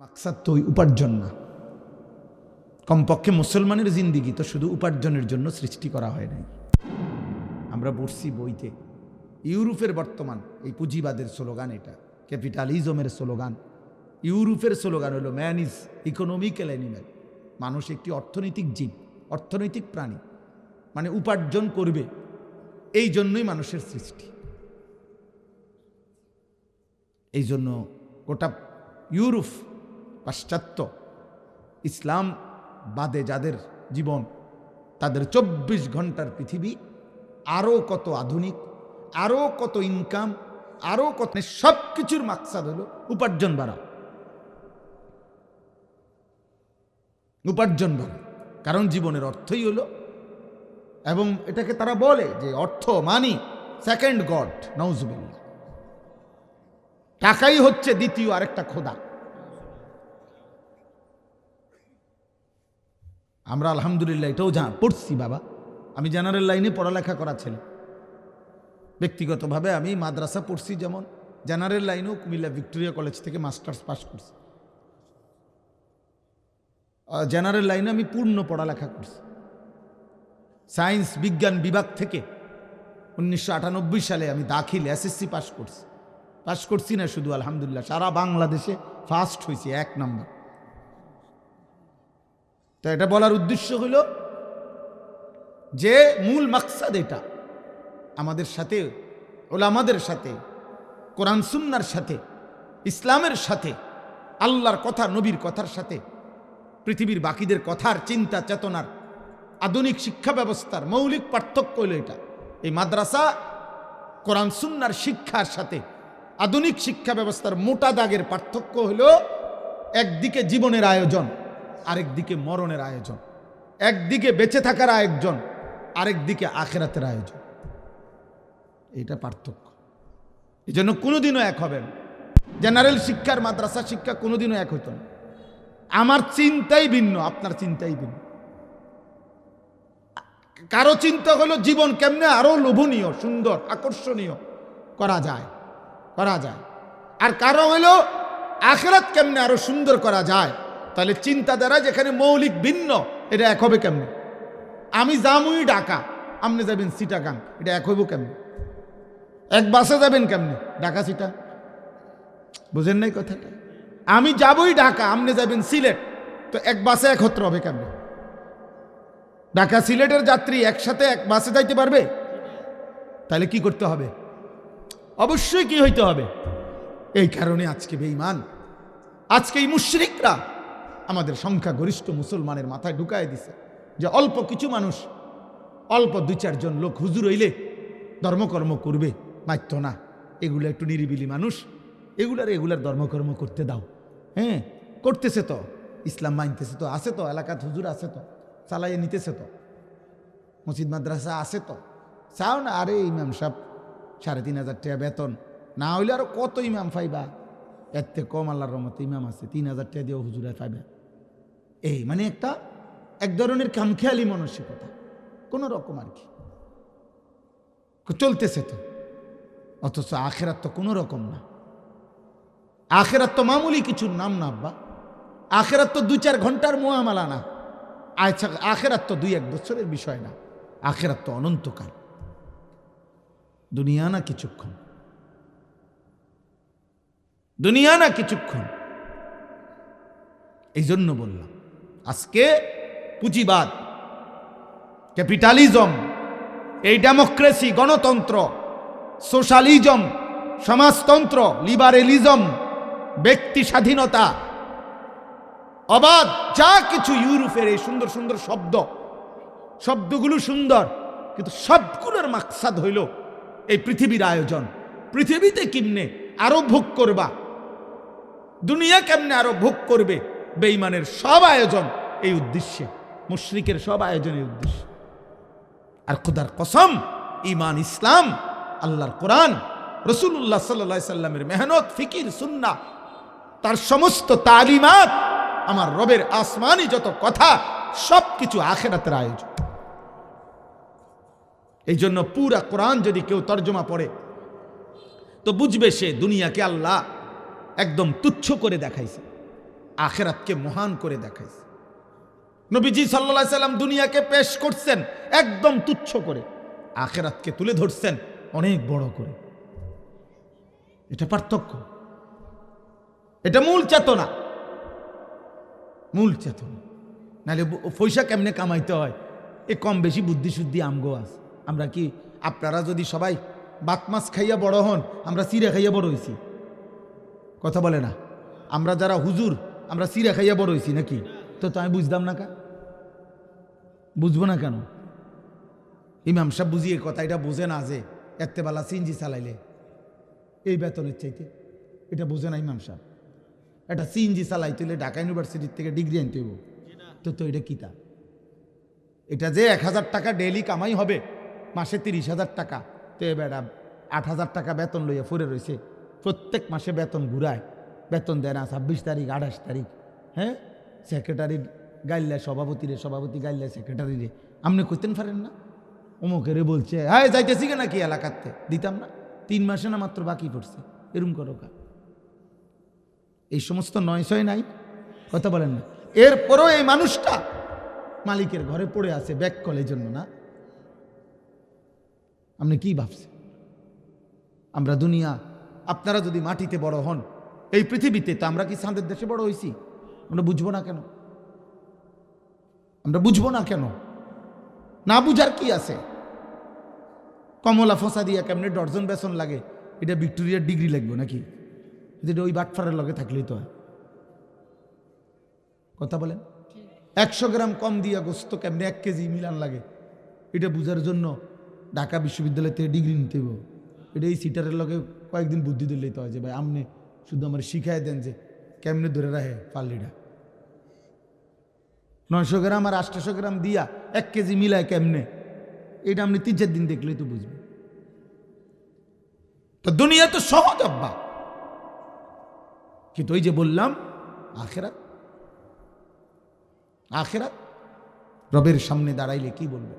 মাকসাদ তো ওই উপার্জন না। কমপক্ষে মুসলমানের জিন্দিগি তো শুধু উপার্জনের জন্য সৃষ্টি করা হয় নাই। আমরা পড়ছি বইতে, ইউরোপের বর্তমান এই পুঁজিবাদের স্লোগান, এটা ক্যাপিটালিজমের স্লোগান। ইউরোপের স্লোগান হলো ম্যান ইজ ইকোনমিক্যাল অ্যানিম্যাল। মানুষ একটি অর্থনৈতিক জীব, অর্থনৈতিক প্রাণী, মানে উপার্জন করবে, এই জন্যই মানুষের সৃষ্টি। এই জন্য গোটা ইউরোপ, পাশ্চাত্য, ইসলাম বাদে যাদের জীবন, তাদের 24 ঘন্টার পৃথিবী, আরও কত আধুনিক, আরও কত ইনকাম, আরও কত, সব কিছুর মাকসাদ হলো উপার্জন বাড়া, উপার্জন বাড়া। কারণ জীবনের অর্থই হলো, এবং এটাকে তারা বলে যে অর্থ মানি সেকেন্ড গড, নাউজুবিল্লাহ। টাকাই হচ্ছে দ্বিতীয় আরেকটা খোদা। আমরা আলহামদুলিল্লাহ এটাও পড়ছি বাবা। আমি জেনারেল লাইনে পড়ালেখা করা ছেলে, ব্যক্তিগতভাবে আমি মাদ্রাসা পড়ছি, যেমন জেনারেল লাইনেও কুমিল্লা ভিক্টোরিয়া কলেজ থেকে মাস্টার্স পাস করছি। জেনারেল লাইনে আমি পূর্ণ পড়ালেখা করছি। সায়েন্স বিজ্ঞান বিভাগ থেকে 1998 সালে আমি দাখিল এসএসসি পাস করছি। পাস করছি না শুধু, আলহামদুলিল্লাহ সারা বাংলাদেশে ফার্স্ট হয়েছি, 1 নম্বর। তো এটা বলার উদ্দেশ্য হলো যে মূল মাকসাদ এটা, আমাদের সাথে, ওলামাদের সাথে, কোরআন সুন্নাহর সাথে, ইসলামের সাথে, আল্লাহর কথা, নবীর কথার সাথে, পৃথিবীর বাকিদের কথার, চিন্তা চেতনার, আধুনিক শিক্ষা ব্যবস্থার মৌলিক পার্থক্য হলো এটা। এই মাদ্রাসা কোরআন সুন্নাহর শিক্ষার সাথে আধুনিক শিক্ষা ব্যবস্থার মোটা দাগের পার্থক্য হলো, একদিকে জীবনের আয়োজন, আরেকদিকে মরণের আয়োজন, একদিকে বেঁচে থাকার আয়োজন, আরেকদিকে আখিরাতের আয়োজন। এটা পার্থক্য। এই জন্য কোনোদিনও এক হবে না। জেনারেল শিক্ষার মাদ্রাসা শিক্ষা কোনোদিনও এক হইত না। আমার চিন্তাই ভিন্ন, আপনার চিন্তাই ভিন্ন। কারো চিন্তা হলো জীবন কেমনে আরো লোভনীয়, সুন্দর, আকর্ষণীয় করা যায়, আর কারো হলো আখিরাত কেমনে আরো সুন্দর করা যায়। তাহলে চিন্তাধারা যেখানে মৌলিক ভিন্ন, এটা এক হবে কেমনে? আমি যামুই ঢাকা, আপনি যাবেন চিটাগাং, এটা এক হইব কেমনে? এক বাসে যাবেন কেমনে ঢাকা চিটা? বুঝেন নাই কথাটা? আমি যাবই ঢাকা, আপনি যাবেন সিলেট, তো এক বাসে একত্র হবে কেমনে? ঢাকা সিলেটের যাত্রী একসাথে এক বাসে যাইতে পারবে? তাহলে কি করতে হবে? অবশ্যই কি হইতে হবে? এই কারণে আজকে বেঈমান, আজকে এই মুশরিকরা আমাদের সংখ্যাগরিষ্ঠ মুসলমানের মাথায় ঢুকায় দিছে যে অল্প কিছু মানুষ, অল্প 2-4 জন লোক হুজুর হইলে ধর্মকর্ম করবে, মাইত না। এগুলো একটু নিরিবিলি মানুষ, এগুলার ধর্মকর্ম করতে দাও। হ্যাঁ, করতেছে তো, ইসলাম মানতেছে তো, আছে তো, এলাকাত হুজুর আছে তো, চালাইয়ে নিতেছে তো, মসজিদ মাদ্রাসা আছে তো, চাও না? আরে ইমাম সাহেব 3,500 টাকা বেতন, না হইলে আরো কত ইমাম পাইবা? এর থেকে কম আল্লাহর রহমতে ইমাম আছে, 3,000 টাকা দিয়েও হুজুরে পাইবে। এই মানে এক ধরনের খামখেয়ালি মানসিকতা, কোন রকম আর কি চলতেছে তো। অথচ আখেরাত তো কোনো রকম না। আখেরাত তো মামুলি কিছুর নাম না আব্বা। আখেরাত তো 2-4 ঘন্টার মুআমালা না। আচ্ছা, আখেরাত তো 2-1 বছরের বিষয় না। আখেরাত তো অনন্তকাল। দুনিয়া না কিছুক্ষণ, দুনিয়া না কিছুক্ষণ। এই জন্য বললাম, আজকে পুঁজিবাদ, ক্যাপিটালিজম, এই ডেমোক্রেসি, গণতন্ত্র, সোশ্যালিজম, সমাজতন্ত্র, লিবারেলিজম, ব্যক্তি স্বাধীনতা, অবাধ, যা কিছু ইউরোপের এই সুন্দর সুন্দর শব্দগুলো সুন্দর, কিন্তু সবগুলোর মাকসাদ হইল এই পৃথিবীর আয়োজন। পৃথিবীতে কেমনে আরো ভোগ করবা, দুনিয়া কেমনে আরো ভোগ করবে, বেঈমানের সব আয়োজন এই উদ্দেশ্যে, মুশরিকের সব আয়োজন এই উদ্দেশ্যে। আর খোদার কসম, ঈমান, ইসলাম, আল্লাহর কোরআন, রাসূলুল্লাহ সাল্লাল্লাহু আলাইহি সাল্লামের মেহনত, ফিকির, সুন্নাহ, তার সমস্ত তালিমাত, আমার রবের আসমানি যত কথা, সবকিছু আখিরাতের আয়োজন। এই জন্য পুরা কোরআন যদি কেউ তর্জমা পড়ে তো বুঝবে সে দুনিয়াকে আল্লাহ একদম তুচ্ছ করে দেখাইছে। আখিরাতকে মহান করে দেখাইছে। নবীজি সাল্লাল্লাহু আলাইহি সাল্লাম দুনিয়াকে পেশ করছেন একদম তুচ্ছ করে, আখিরাতকে তুলে ধরছেন অনেক বড় করে। এটা পার্থক্য, এটা মূল চেতনা, মূল চেতনা। নাহলে পয়সা কেমনে কামাইতে হয় এ কম বেশি বুদ্ধি শুদ্ধি আমগো আছে। আমরা কি, আপনারা যদি সবাই বাত মাছ খাইয়া বড় হন, আমরা চিড়া খাইয়া বড় হয়েছি, কথা বলে না? আমরা যারা হুজুর আমরা চিড়া খাইয়া বড় হয়েছি নাকি? তো আমি বুঝতাম না কা, বুঝবো না কেন? ইমাম সাহেব বুঝিয়ে কথা এটা বোঝে না যে এত্তেবেলা সিএনজি চালাইলে এই বেতনের চাইতে, এটা বোঝে না ইমাম সাহেব। এটা সিএনজি চালাইতে হলে ঢাকা ইউনিভার্সিটির থেকে ডিগ্রি আনতে হইব। তো এটা কিতা, এটা যে 1000 টাকা ডেইলি কামাই হবে, মাসে 30,000 টাকা, তো এবার 8,000 টাকা বেতন লইয়া ফুরে রয়েছে, প্রত্যেক মাসে বেতন ঘুরায়, বেতন দেয় না 26 তারিখ 28 তারিখ। হ্যাঁ, সেক্রেটারি গাইলে সভাপতিরে, সভাপতি গাইলে সেক্রেটারিরে। আপনি কইতেন পারেন না অমুকেরে বলছে হ্যাঁ যাইতেছি কেন কি এলাকাতে, দিতাম না, 3 মাসে না মাত্র বাকি পড়ছে, এরম করো কা? এই সমস্ত 900 নাই, কথা বলেন না? এরপরও এই মানুষটা মালিকের ঘরে পড়ে আছে ব্যাক কলের জন্য না। আপনি কি ভাবছেন? আমরা দুনিয়া, আপনারা যদি মাটিতে বড় হন এই পৃথিবীতে, তো আমরা কি চাঁদের দেশে বড় হয়েছি? আমরা বুঝবো না কেন? আমরা বুঝবো না কেন? না বুঝার কি আছে? কমলা ফসা দিয়া কেমনে ডর্জন বেসন লাগে, এটা ভিক্টোরিয়ার ডিগ্রি লাগবে নাকি? যেটা ওই বাটফারের লগে থাকলেই তো হয়। কথা বলেন, 100 গ্রাম কম দিয়া গোস্ত কেমনে 1 কেজি মিলান লাগে, এটা বুঝার জন্য ঢাকা বিশ্ববিদ্যালয় থেকে ডিগ্রি নিতে হবে। এটা এই সিটারের লগে কয়েকদিন বুদ্ধি দিলেই তো হয় যে ভাই আপনি শুধু আমার শিখাই দেন যে কেমনে ধরে রাখে পাল্লিটা। 900 গ্রাম আর 800 গ্রাম দিয়া 1 কেজি মিলায় কেমনে, এটা আপনি 3-4 দিন দেখলেই তো বুঝবেন। তো দুনিয়া তো সহজ আব্বা, কিন্তু ওই যে বললাম আখিরাত, আখিরাত রবের সামনে দাঁড়াইলে কি বলবে?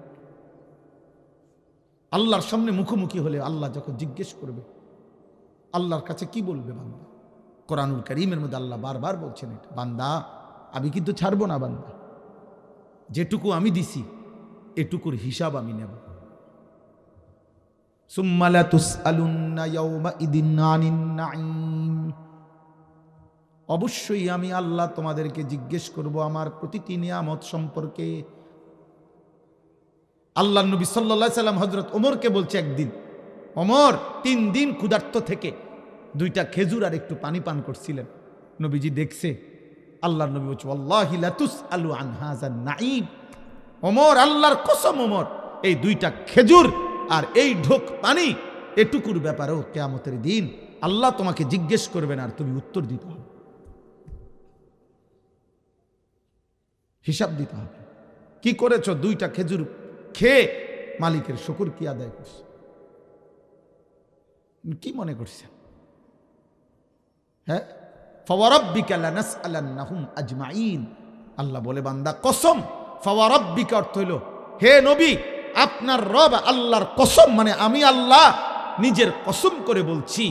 আল্লাহর সামনে মুখোমুখি হলে আল্লাহ যখন জিজ্ঞেস করবে আল্লাহর কাছে কি বলবে বান্দা? কোরআনুল কারীমের মধ্যে আল্লাহ বারবার বলছেন এটা, বান্দা আমি কিন্তু ছাড়বো না, বান্দা যেটুকু আমি দিছি এটুকুর হিসাব আমি নেব। সুম্মা লা তুসআলুন্না ইয়াওমাইদিন আনিন নাঈম, অবশ্যই আমি আল্লাহ তোমাদেরকে জিজ্ঞেস করব আমার প্রতিটি নিয়ামত সম্পর্কে। আল্লাহ নবী সাল্লাল্লাহু আলাইহি সাল্লাম হযরত ওমরকে বলছে একদিন, ওমর 3 দিন ক্ষুধার্ত থেকে 2টা খেজুর আর একটু পানি পান করছিলেন। নবীজি দেখছে, আল্লাহর নবী বলছে ওয়াল্লাহি লা তুসআলু আন হাযান নাঈম, ওমর আল্লাহর কসম ওমর, এই 2টা খেজুর আর এই ঢোক পানি এটুকুর ব্যাপারেও কিয়ামতের দিন আল্লাহ তোমাকে জিজ্ঞেস করবেন আর তুমি উত্তর দিতে হবে, হিসাব দিতে হবে। কি করেছো? 2টা খেজুর খেয়ে মালিকের শুকর কি আদায় করছে? কি মনে করছেন? হ্যাঁ, ফাওয়ারাব্বিকা লানাসআলান্নাহুম আজমাইন, আল্লাহ বলে বান্দা কসম, ফাওয়ারাব্বিকা অর্থ হইল হে নবী আপনার রব আল্লাহর কসম, মানে আমি আল্লাহ নিজের কসম করে বলছি,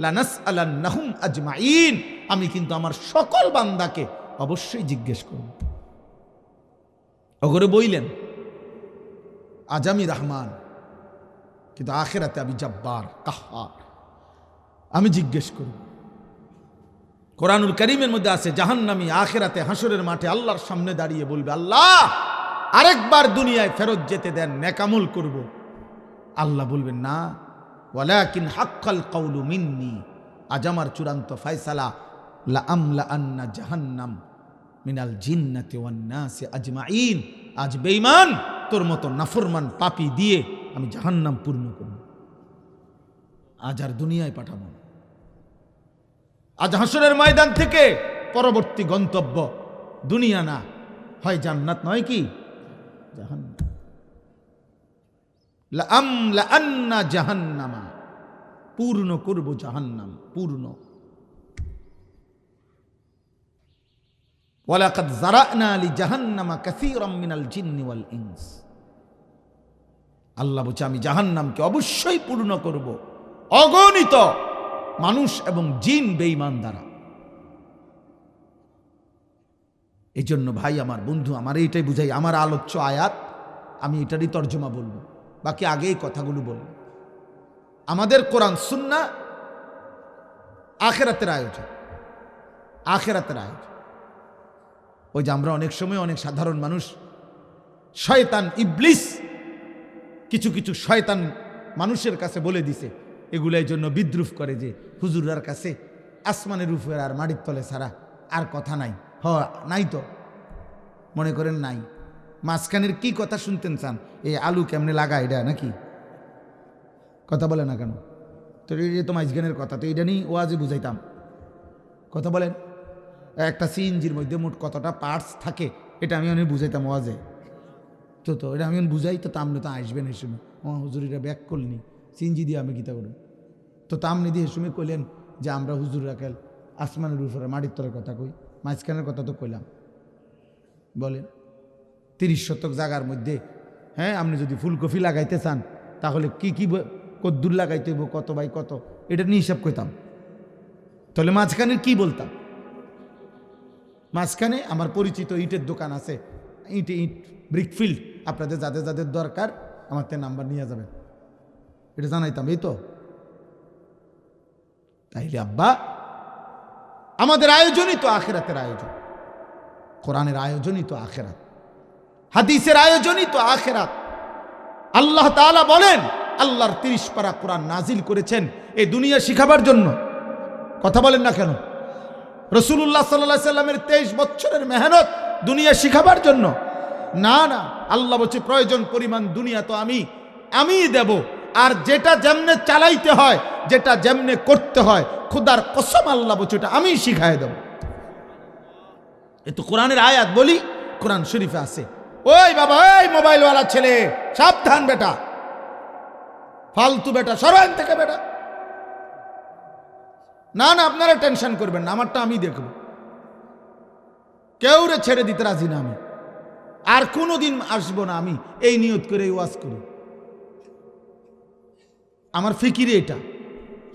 লানাসআলান্নাহুম আজমাইন, আমি কিন্তু আমার সকল বান্দাকে অবশ্যই জিজ্ঞেস করব। ওগরে বইলেন আজ আমি রহমান, কিন্তু আখিরাতে আমি জব্বার কাহ্হার, আমি জিজ্ঞেস করব। কোরআনুল কারীমের মধ্যে আছে জাহান্নামী আখিরাতে হাসরের মাঠে আল্লাহর সামনে দাঁড়িয়ে বলবে, আল্লাহ আরেকবার দুনিয়ায় ফেরত যেতে দেন, নেকামল করব। আল্লাহ বলবেন না, ওয়ালাকিন হাক্কাল কাউলু মিন্নি, আজ আমার চূড়ান্ত ফয়সালা, লা আমলা আন্না জাহান্নাম মিনাল জিন্নাতি ওয়ান নাসি আজমাইন, আজ বেঈমান তোর মতো নাফরমান পাপী দিয়ে আমি জাহান্নাম পূর্ণ করব, আজ আর দুনিয়ায় পাঠাবো না। আজ হাসরের ময়দান থেকে পরবর্তী গন্তব্য দুনিয়া না, হয় জান্নাত নয় কি জাহান্নাম। লা আমলা আন্না জাহান্নামা, পূর্ণ করব জাহান্নাম, পূর্ণ। ওয়ালাকাদ যারানা লি জাহান্নামা কাসীরাম মিনাল জিন্নি ওয়াল ইনস, আল্লাহ বলছে আমি জাহান্নামকে অবশ্যই পূর্ণ করব অগণিত মানুষ এবং জিন বেঈমান দ্বারা। এই জন্য ভাই আমার, বন্ধু আমার, এইটাই বুঝাই আমার আলোচ্য আয়াত, আমি এটারই তর্জমা বলবো, বাকি আগেই কথাগুলো বলবো। আমাদের কোরআন সুন্নাহ আখিরাতের আয়োজন, আখিরাতের আয়োজন। ওই যে আমরা অনেক সময় অনেক সাধারণ মানুষ, শয়তান ইবলিস কিছু কিছু শয়তান মানুষের কাছে বলে দিছে, এগুলোর জন্য বিদ্রুপ করে যে হুজুরার কাছে আসমানের উপরে আর মাটির তলে ছাড়া আর কথা নাই। নাই তো, মনে করেন নাই। মাঝখানের কি কথা শুনতেন চান? এই আলু কেমনে লাগা এটা নাকি কথা বলে না কেন? তো এই তো মাঝখানের কথা, তো এটা নিয়ে ওয়াজে বুঝাইতাম। কথা বলেন, একটা সিএনজির মধ্যে মোট কতটা পার্টস থাকে এটা আমি অনেক বুঝাইতাম ওয়াজে। তো এটা আমি বুঝাই, তো তামনে তো আসবেন এই সময়, ও হুজুর এটা ব্যাক করলেনি সিএনজি দিয়ে আমি গীতা করুন। তো তামনি দিয়ে সময় কইলেন যে আমরা হুজুর রাখেল আসমানের উপরে মাটির তলের কথা কই, মাঝখানের কথা তো কইলাম। বলেন 30 শতক জায়গার মধ্যে, হ্যাঁ, আপনি যদি ফুলকপি লাগাইতে চান তাহলে কি কি কদ্দুর লাগাইতে হইব, কত বাই কত, এটা নিয়ে হিসাব কইতাম। তাহলে মাঝখানে কি বলতাম? মাঝখানে আমার পরিচিত ইটের দোকান আছে, ইট ব্রিকফিল্ড, আপনাদের যাদের যাদের দরকার আমার তে নাম্বার নিয়ে যাবেন, এটা জানাইতাম। এই তো তাইলে আব্বা আমাদের আয়োজনই তো আখিরাতের আয়োজন, কোরআনের আয়োজনই তো আখিরাত, হাদিসের আয়োজনই তো আখিরাত। আল্লাহ তাআলা বলেন, আল্লাহর 30 পারা কোরআন নাজিল করেছেন এই দুনিয়া শিখাবার জন্য। কথা বলেন না কেন? রাসূলুল্লাহ সাল্লাল্লাহু আলাইহি সাল্লামের 23 বছরের মেহনত দুনিয়া শিখাবার জন্য না। আল্লাহ বলছে প্রয়োজন পরিমাণ দুনিয়া তো আমি দেব, আর যেটা যেমনে চালাইতে হয়, যেটা যেমনে করতে হয়, খোদার কসম আল্লাহ বলছে এটা আমি শিখাই দেব। এ তো কোরআনের আয়াত, বলি কোরআন শরীফে আছে। ওই বাবা, ওই মোবাইলওয়ালা ছেলে, সাবধান বেটা, ফালতু বেটা, সরান থেকে বেটা। না আপনারা টেনশন করবেন না, আমারটা আমি দেখব, কেউ রে ছেড়ে দিতে রাজি না আমি, আর কোনোদিন আসবো না আমি এই নিয়ত করে ওয়াজ করি। আমার ফিকিরে এটা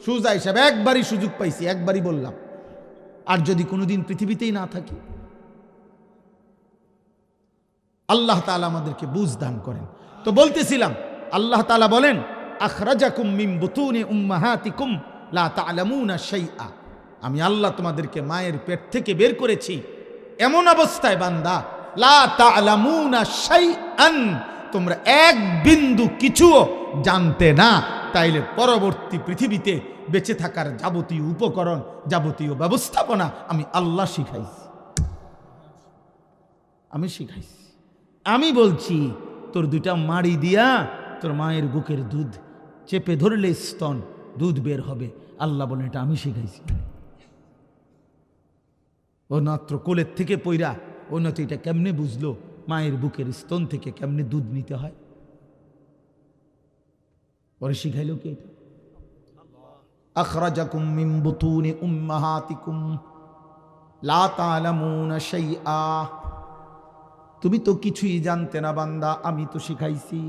সুজা হিসাব, একবারই সুযোগ পাইছি, একবারই বললাম, আর যদি কোনোদিন পৃথিবীতেই না থাকি। আল্লাহ তাআলা আমাদেরকে বুঝ দান করেন। তো বলতেছিলাম, আল্লাহ তাআলা বলেন, আখরাজাকুম মিন বুতুনি উম্মাহাতিকুম লা তা'লামুনা শাইআ, আমি আল্লাহ তোমাদেরকে মায়ের পেট থেকে বের করেছি এমন অবস্থায় বান্দা, লা তা'লামুনা শাইআন, তোমরা এক বিন্দু কিছুও জানতে না। তাইলে পরবর্তী পৃথিবীতে বেঁচে থাকার যাবতীয় উপকরণ, যাবতীয় ব্যবস্থাপনা আমি আল্লাহ শিখাইছি, আমি শিখাইছি। আমি বলছি তোর দুইটা মাড়ি দিয়া তোর মায়ের বুকের দুধ চেপে ধরলে স্তন দুধ বের হবে, আল্লাহ বলেন এটা আমি শিখাইছি। ও মাত্র কোলের থেকে পইরা ও না তো এটা কেমনে বুঝলো মায়ের বুকের স্তন থেকে কেমনে দুধ নিতে হয়? পরে শিখাইলো কি এটা? আখরাজাকুম মিন বুতুনি উম্মাহাতিকুম লা তা'লামুনা শাইআ, তুমি তো কিছুই জানতে না বান্দা, আমি তো শিখাইছি।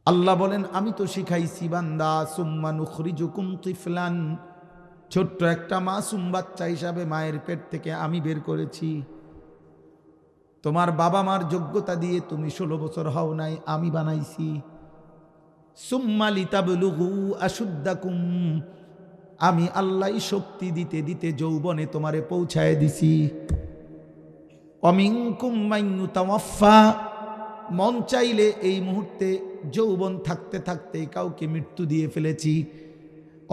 আল্লাহ বলেন আমি তো শিখাইছি বান্দা। সুম্মা নুখরিজুকুম তিফলান, ছোট্ট একটা মাসুম বাচ্চা হিসাবে মায়ের পেট থেকে আমি বের করেছি। তোমার বাবা মার যোগ্যতা দিয়ে তুমি 16 বছর হও নাই, আমি বানাইছি। সুম্মা লিতাবলুগু আশুদ্দাকুম, আমি আল্লাহ শক্তি দিতে দিতে যৌবনে তোমারে পৌঁছায় দিছি। অমিনকুম মান ইউতাওয়াফা, মন চাইলে এই মুহূর্তে যৌবন থাকতে থাকতেই কাউকে মৃত্যু দিয়ে ফেলেছি।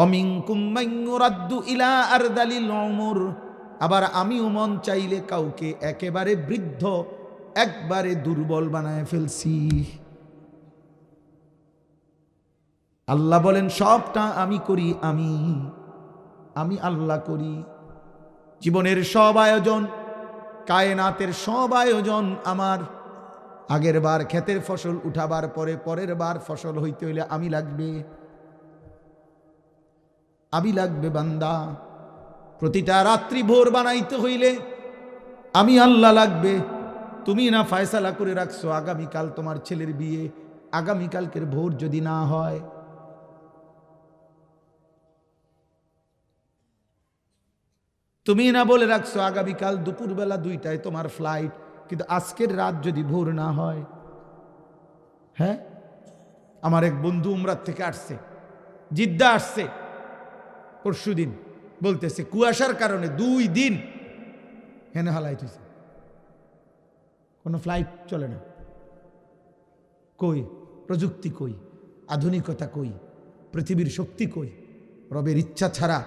অমিনকুম মান ইউরাদ্দু ইলা আরদালিল উমর, আবার আমিও মন চাইলে কাউকে একেবারে বৃদ্ধ, একবারে দুর্বল বানায় ফেলছি। আল্লাহ বলেন সবটা আমি করি, আমি আল্লাহ করি। জীবনের সব আয়োজন, কায়নাতের সব আয়োজন আমার। আগের বার ক্ষেতের ফসল উঠাবার পরে পরের বার ফসল হইতে হইলে আমি লাগবে বান্দা। প্রতিটা রাত্রি ভোর বানাইতে হইলে আমি আল্লাহ লাগবে। তুমি না ফয়সালা করে রাখছো আগামীকাল তোমার ছেলের বিয়ে, আগামীকালকের ভোর যদি না হয়, তুমি না বলে রাখছো আগামীকাল দুপুরবেলা 2টায় তোমার ফ্লাইট, কিন্তু আজকের রাত যদি ভোর না হয়। হ্যাঁ, আমার এক বন্ধু উমরাত থেকে আসছে, জিদ্দা আসছে পরশুদিন, বলতেছে কুয়াশার কারণে 2 দিন হেনে হালাইট হয়েছে, কোনো ফ্লাইট চলে না। কই প্রযুক্তি, কই আধুনিকতা, কই পৃথিবীর শক্তি, কই রবের ইচ্ছা ছাড়া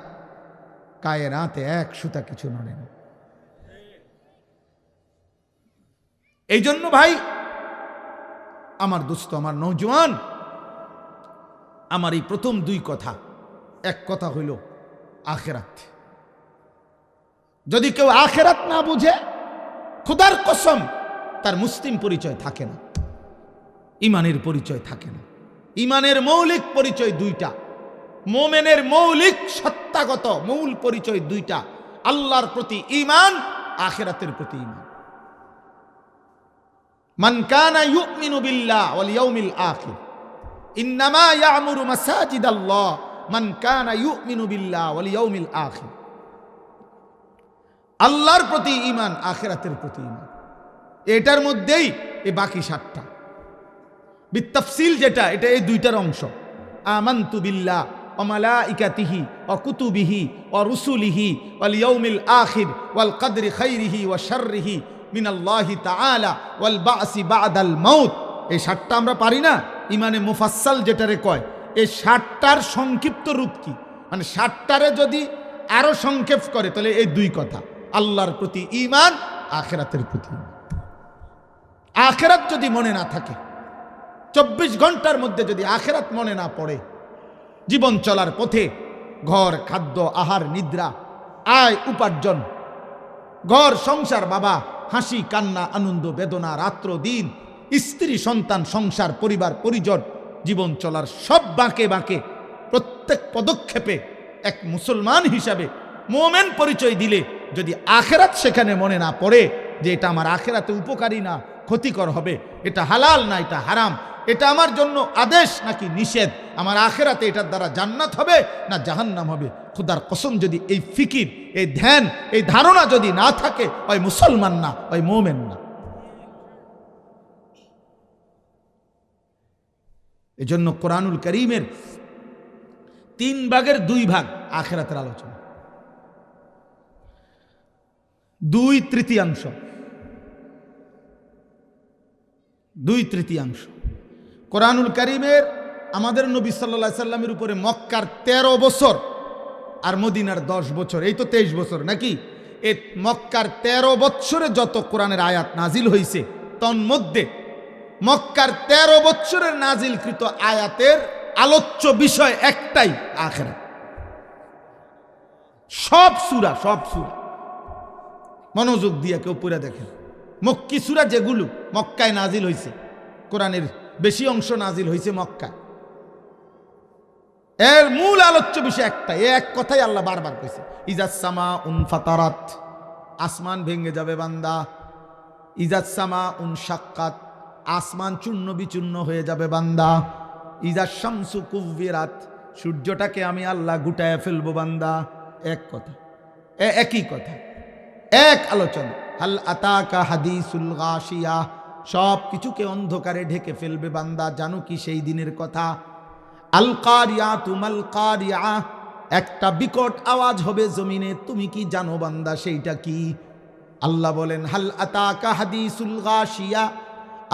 কায়নাতে এক সুতা কিছু নড়ে না। এই জন্য ভাই আমার দোস্ত, আমার নওজোয়ান, আমার এই প্রথম 2 কথা, এক কথা হইল আখিরাত। যদি কেউ আখিরাত না বুঝে, খোদার কসম তার মুসলিম পরিচয় থাকে না, ইমানের পরিচয় থাকে না। ইমানের মৌলিক পরিচয় 2টা, মোমেনের মৌলিক সত্তাগত মূল পরিচয় 2টা, আল্লাহর প্রতি ঈমান, আখিরাতের প্রতি ঈমান। মান কানা ইউমিনু বিল্লাহ ওয়াল ইয়াউমিল আখির ইন্নামা ইয়ামুরু মাসাজিদাল্লাহ মান কানা ইউমিনু বিল্লাহ ওয়াল ইয়াউমিল আখির। আল্লাহর প্রতি ঈমান, আখিরাতের প্রতি ঈমান, এটার মধ্যেই এই বাকি 7টা বিতাফসিল, যেটা এটা এই 2টার অংশ। আমানতু বিল্লাহ ওয়া মালাইকাতিহি ওয়া কুতুবিহি ওয়া রুসুলিহি ওয়াল ইয়াউমিল আখির ওয়াল কদরি খাইরিহি ওয়া শাররিহি মিনাল্লাহি তাআলা ওয়াল বাসি বাদাল মাউত। এই 7টা আমরা পারি না, ইমানে মুফাসসাল যেটারে কয়। এই 7টার সংক্ষিপ্ত রূপ কি, মানে 7টারে যদি আরো সংক্ষেপ করে তাহলে এই 2 কথা, আল্লাহর প্রতি ঈমান, আখিরাতের প্রতি ঈমান। আখিরাত যদি মনে না থাকে, 24 ঘন্টার মধ্যে যদি আখিরাত মনে না পড়ে, জীবন চলার পথে ঘর, খাদ্য, আহার, নিদ্রা, আয়, উপার্জন, ঘর, সংসার, বাবা, হাসি, কান্না, আনন্দ, বেদনা, রাত্র দিন, স্ত্রী, সন্তান, সংসার, পরিবার, পরিজন, জীবন চলার সব বাঁকে বাঁকে প্রত্যেক পদক্ষেপে এক মুসলমান হিসাবে মুমিন পরিচয় দিলে যদি আখিরাত সেখানে মনে না পড়ে, যে এটা আমার আখিরাতে উপকারী না ক্ষতিকর হবে, এটা হালাল না এটা হারাম, এটা আমার জন্য আদেশ নাকি নিষেধ, আমার আখিরাতে এটার দ্বারা জান্নাত হবে না জাহান্নাম হবে, খোদার কসম যদি এই ফিকির, এই ধ্যান, এই ধারণা যদি না থাকে, ওই মুসলমান না, ওই মুমিন না। এজন্য কোরআনুল কারীমের 3 ভাগের 2 ভাগ আখিরাতের আলোচনা, 2/3 2/3 কোরআনুল কারীমের আমাদের নবী সাল্লাল্লাহু আলাইহি সাল্লামের উপরে মক্কার 13 বছর আর মদিনার 10 বছর, এই তো 23 বছর নাকি? এই মক্কার 13 বছরে যত কোরআনের আয়াত নাজিল হয়েছে, তন্মধ্যে মক্কার 13 বছরের নাজিলকৃত আয়াতের আলোচ্য বিষয় একটাই, আখিরাত। সব সূরা মনোযোগ দিয়ে কেউ পড়ে দেখেন, মক্কি সূরা যেগুলো মক্কায় নাজিল হয়েছে, কোরআনের বেশি অংশ নাজিল হয়েছে মক্কায়, এর মূল আলোচ্য বিষয় একটা, এক কথাই আল্লাহ বারবার কইছে, ইজাস সামা উনফাতারাত, আসমান ভেঙে যাবে বান্দা, ইজাস সামা উনশাক্কাত, আসমান চূর্ণ বিচূর্ণ হয়ে যাবে বান্দা, ইজাস শামসু কুব্বিরাত, সূর্যটাকে আমি আল্লাহ গুটায় ফেলবো বান্দা। এক কথা, একই কথা, এক আলোচনা। হাল আতাকা হাদিসুল গাশিয়া, সব কিছুকে অন্ধকারে ঢেকে ফেলবে বান্দা, জানো কি সেই দিনের কথা? আল কারিয়াতু মাল কারিয়া, একটা বিকট আওয়াজ হবে জমিনে, তুমি কি জানো বান্দা সেইটা কি? আল্লাহ বলেন হাল আতাকা হাদিসুল গাশিয়া,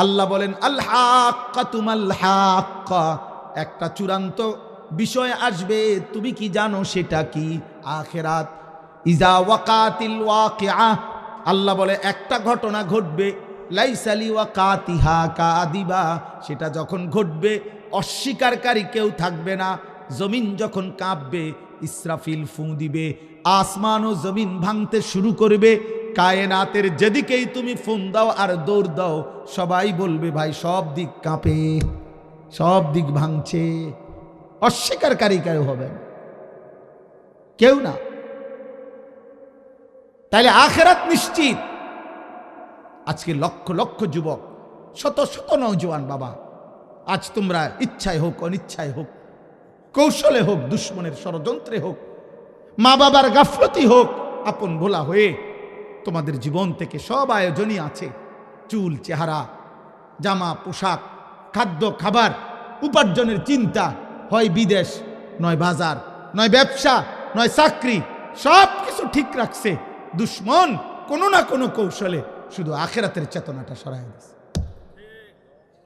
আল্লাহ বলেন আল হাক্কাতু মাল হাক্কা, একটা চূড়ান্ত বিষয় আসবে, তুমি কি জানো সেটা কি? আখিরাত। ইজা ওয়াকাতিল ওয়াকিআ, আল্লাহ বলে একটা ঘটনা ঘটবে, লাইসা লিওয়াকাতিহা কাদিবা, সেটা যখন ঘটবে অস্বীকারী কেউ থাকবে না। জমিন যখন কাঁপবে, ইসরাফিল ফুঁ দিবে, আসমান ও জমিন ভাঙতে শুরু করবে, কায়নাতের যেদিকেই তুমি ফোন দাও আর দৌড় দাও, সবাই বলবে ভাই সব দিক কাঁপে, সব দিক ভাঙছে, অস্বীকারী কেউ হবে না, কেউ না। তাইলে আখিরাত নিশ্চিত। আজকে লক্ষ লক্ষ যুবক, শত শত নওজোয়ান বাবা, আজ তোমরা ইচ্ছায় হোক অনিচ্ছায় হোক, কৌশলে হোক দুশ্মনের ষড়যন্ত্রে হোক, মা বাবার গাফলতি হোক, আপন ভোলা হয়ে তোমাদের জীবন থেকে সব আয়োজনই আছে, চুল, চেহারা, জামা, পোশাক, খাদ্য, খাবার, উপার্জনের চিন্তা, হয় বিদেশ, নয় বাজার, নয় ব্যবসা, নয় চাকরি, সব কিছু ঠিক রাখছে। দুশ্মন কোনো না কোনো কৌশলে শুধু আখেরাতের চেতনাটা সরাই দিচ্ছে।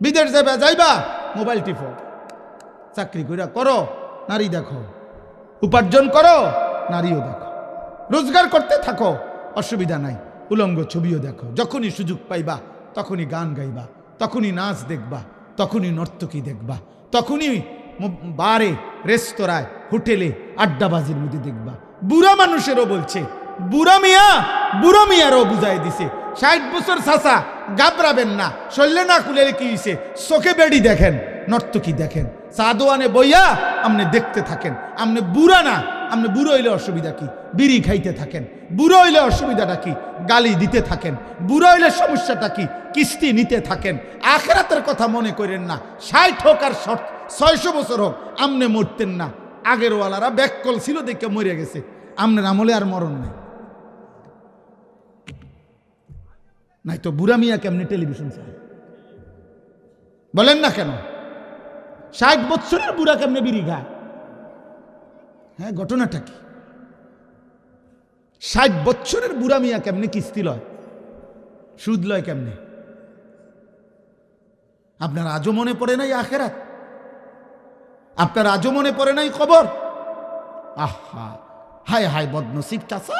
বিদেশ যাইবা, মোবাইল টিপো, চাকরি কইরা করো, নারী দেখো, উপার্জন করো, নারীও দেখো, রোজগার করতে থাকো, অসুবিধা নাই, উলঙ্গ ছবিও দেখো। যখনই সুযোগ পাইবা তখনই গান গাইবা, তখনই নাচ দেখবা, তখনই নর্তকী দেখবা, তখনই বারে, রেস্তোরাঁয়, হোটেলে, আড্ডাবাজির মধ্যে দেখবা। বুড়া মানুষেরও বলছে, বুড়া মিয়ারও বুঝাই দিছে, 60 বছর চাচা গাবরাবেন না, শরীরে না খুলে কি হইছে, চোখে বেড়ি দেখেন, নর্তকী দেখেন, সাদোয়ানে বইয়া আপনি দেখতে থাকেন। আপনি বুড়া না, আপনি বুড়ো হইলে অসুবিধা কি, বিড়ি খাইতে থাকেন। বুড়ো হইলে অসুবিধাটা কি, গালি দিতে থাকেন। বুড়ো হইলে সমস্যাটা কি, কিস্তি নিতে থাকেন। আখিরাতের কথা মনে করেন না। 60 হোক আর 600 বছর হোক, আপনি মরতেন না। আগের ওয়ালারা ব্যাককল ছিল দেখে মরে গেছে, আপনার আমলে আর মরণ নাই। নাই তো বুড়া মিয়া কেমনি টেলিভিশন চায় বলেন না কেন? 60 বছরের বুড়া কেমনে বিড়ি খায়? হ্যাঁ, ঘটনাটা কি? 60 বছরের বুড়া মিয়া কেমনে কিস্তি লয়, সুদ লয় কেমনে? আপনার আজও মনে পড়ে নাই আখেরাত? আপনার আজও মনে পড়ে নাই কবর? আহা, হায় হায় বদনসিব চাচা,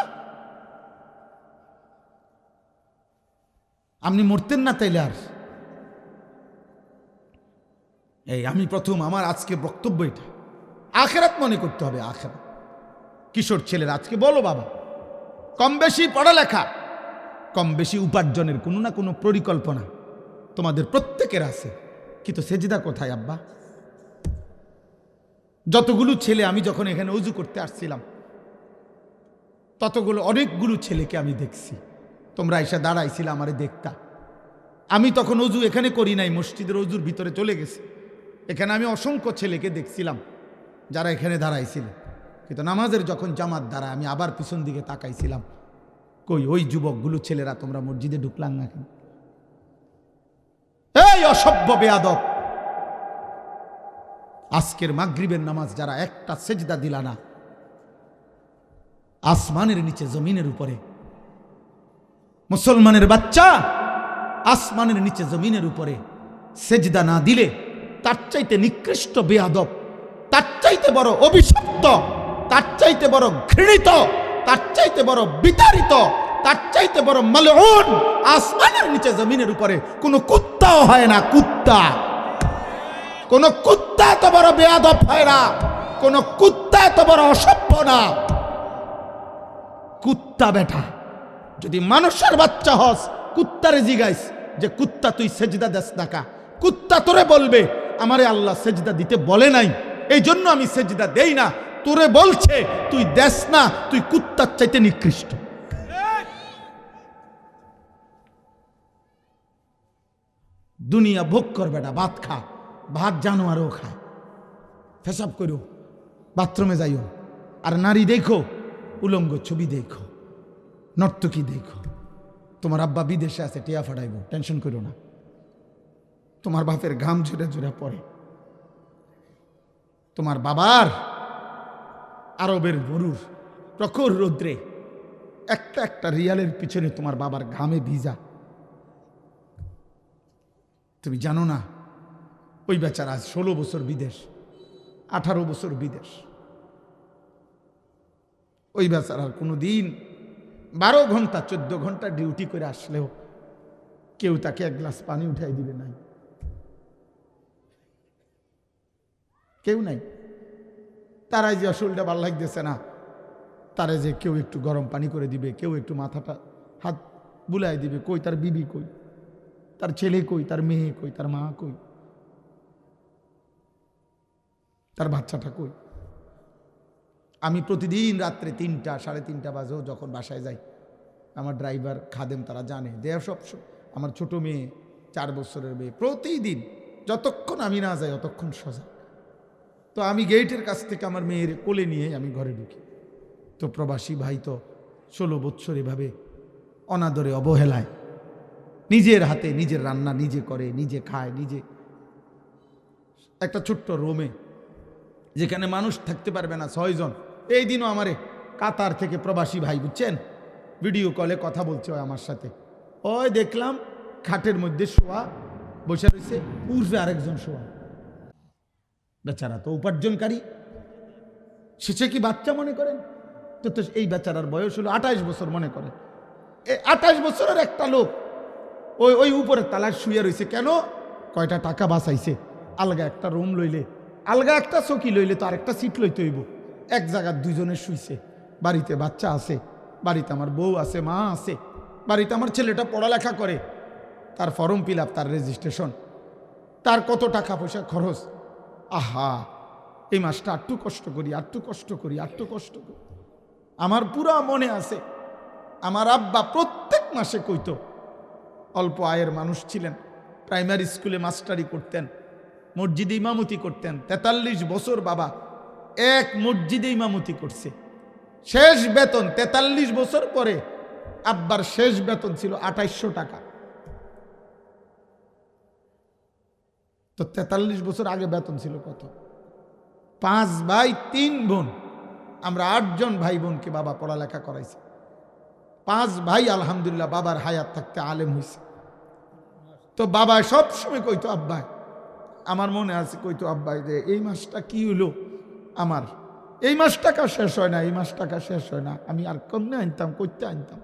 আপনি মরতেন না তাইলে আর? এই আমি প্রথম আমার আজকে বক্তব্য এটা, আখেরাত মনে করতে হবে। আখেরাত। কিশোর ছেলেরা আজকে বলো বাবা, কম বেশি পড়ালেখা, কম বেশি উপার্জনের কোনো না কোনো পরিকল্পনা তোমাদের প্রত্যেকের আছে, কিন্তু সেজদা কোথায় আব্বা? যতগুলো ছেলে, আমি যখন এখানে উজু করতে আসছিলাম ততগুলো অনেকগুলো ছেলেকে আমি দেখছি। তোমরা এসে দাঁড়াইছিলে আমারে দেখতা। আমি তখন অজু এখানে করি নাই, মসজিদের অজুর ভিতরে চলে গেছি। এখানে আমি অসংখ্য ছেলেকে দেখছিলাম যারা এখানে দাঁড়াইছিল, কিন্তু নামাজের যখন জামাত দাঁড়ায় আমি আবার পিছন দিকে তাকাইছিলাম, কই ওই যুবকগুলো ছেলেরা তোমরা মসজিদে ঢুকলাম না কেন? এই অসভ্য বেয়াদব, আজকের মাগরিবের নামাজ যারা একটা সেজদা দিলা না, আসমানের নিচে জমিনের উপরে, মুসলমানের বাচ্চা আসমানের নিচে জমিনের উপরে সেজদা না দিলে তার চাইতে নিকৃষ্ট বেয়াদব, তার চাইতে বড় অভিশপ্ত, তার চাইতে বড় ঘৃণিত, তার চাইতে বড় বিতাড়িত, তার চাইতে বড় মালউন আসমানের নিচে জমিনের উপরে কোন কুত্তাও হয় না। কুত্তা, কোন কুত্তা এত বড় বেয়াদব হয় না, কোন কুত্তা এত বড় অসভ্য না। কুত্তা বেটা, যদি মানুষের বাচ্চা হস, কুত্তারে জিগাইস যে কুত্তা তুই সেজদা দেস না কা? কুত্তা তোরে বলবে আমারে আল্লাহ সেজদা দিতে বলে নাই, এই জন্য আমি সেজদা দেই না। তোরে বলছে তুই দেস না, তুই কুত্তার চাইতে নিকৃষ্ট। দুনিয়া ভোগ কর বেটা, ভাত খা, ভাত জানোয়ারও খায়। পেশাব করো, বাথরুমে যাইও, আর নারী দেখো, উলঙ্গ ছবি দেখো, নর্তকী দেখো। তোমার আব্বা বিদেশে আছে, টিয়া ফাটাইব, টেনশন করো না। তোমার বাপের ঘাম ঝরে ঝরে পড়ে, তোমার বাবার আরবের গরুর প্রখর রৌদ্রে একটা একটা রিয়ালের পিছনে তোমার বাবার ঘামে ভিজা। তুমি জানো না ওই বেচারা 16 বছর বিদেশ, 18 বছর বিদেশ। ওই বেচারার কোনো দিন 12 ঘন্টা 14 ঘন্টা ডিউটি করে আসলেও কেউ তাকে এক গ্লাস পানি উঠাই দিবে নাই, কেউ নাই। তারাই যে শরীরটা ভালো লাগতেছে না, তারা যে কেউ একটু গরম পানি করে দিবে, কেউ একটু মাথাটা হাত বুলাই দিবে। কই তার বিবি, কই তার ছেলে, কই তার মেয়ে, কই তার মা, কই তার বাচ্চাটা, কই? আমি প্রতিদিন রাত্রে 3টা 3:30 বাজেও যখন বাসায় যাই, আমার ড্রাইভার খাদেম তারা জানে, দেয়া সব আমার ছোট মেয়ে 4 বছরের মেয়ে প্রতিদিন যতক্ষণ আমি না যাই অতক্ষণ সজাগ। তো আমি গেটের কাছ থেকে আমার মেয়ের কোলে নিয়ে আমি ঘরে ঢুকি। তো প্রবাসী ভাই তো 16 বছর এভাবে অনাদরে অবহেলায় নিজের হাতে নিজের রান্না নিজে করে, নিজে খায়, নিজে একটা ছোট্ট রুমে যেখানে মানুষ থাকতে পারবে না 6 জন। এই দিনও আমারে কাতার থেকে প্রবাসী ভাই বুঝছেন ভিডিও কলে কথা বলছে ওই আমার সাথে, ওই দেখলাম খাটের মধ্যে শোয়া বসে রয়েছে, পূর্বে আরেকজন শোয়া। বেচারা তো উপার্জনকারী, সে কি বাচ্চা মনে করেন? তো এই বেচারার বয়স হলো 28 বছর মনে করে। 28 বছরের একটা লোক ওই উপরের তালায় শুয়ে রয়েছে। কেন? কয়টা টাকা বাঁচাইছে। আলগা একটা রুম লইলে, আলগা একটা চকি লইলে তো আরেকটা সিট লইতে হইব। এক জায়গার 2 জনে শুইছে। বাড়িতে বাচ্চা আছে, বাড়িতে আমার বউ আছে, মা আছে, বাড়িতে আমার ছেলেটা পড়ালেখা করে, তার ফর্ম ফিল আপ, তার রেজিস্ট্রেশন, তার কত টাকা পয়সা খরচ। আহা, এই মাসটা আটটু কষ্ট করি, আটটু কষ্ট করি, আটটু কষ্ট করি। আমার পুরা মনে আছে আমার আব্বা প্রত্যেক মাসে কইতো, অল্প আয়ের মানুষ ছিলেন, প্রাইমারি স্কুলে মাস্টারি করতেন, মসজিদে ইমামতি করতেন। 43 বছর বাবা এক মসজিদে ইমামতি করছে। শেষ বেতন 43 বছর পরে আব্বার শেষ বেতন ছিল 2800 টাকা। তো 43 বছর আগে বেতন ছিল কত? 5 ভাই 3 বোন, আমরা 8 জন ভাই বোনকে বাবা পড়ালেখা করাইছে। 5 ভাই আলহামদুলিল্লাহ বাবার হায়াত থাকতে আলেম হয়েছে। তো বাবা সবসময় কইতো আব্বাই, আমার মনে আছে কইতো আব্বাই যে এই মাসটা কি হইলো আমার, এই মাস টাকা শেষ হয় না, এই মাস টাকা শেষ হয় না, আমি আর কমনে আনতাম, করতে আনতাম,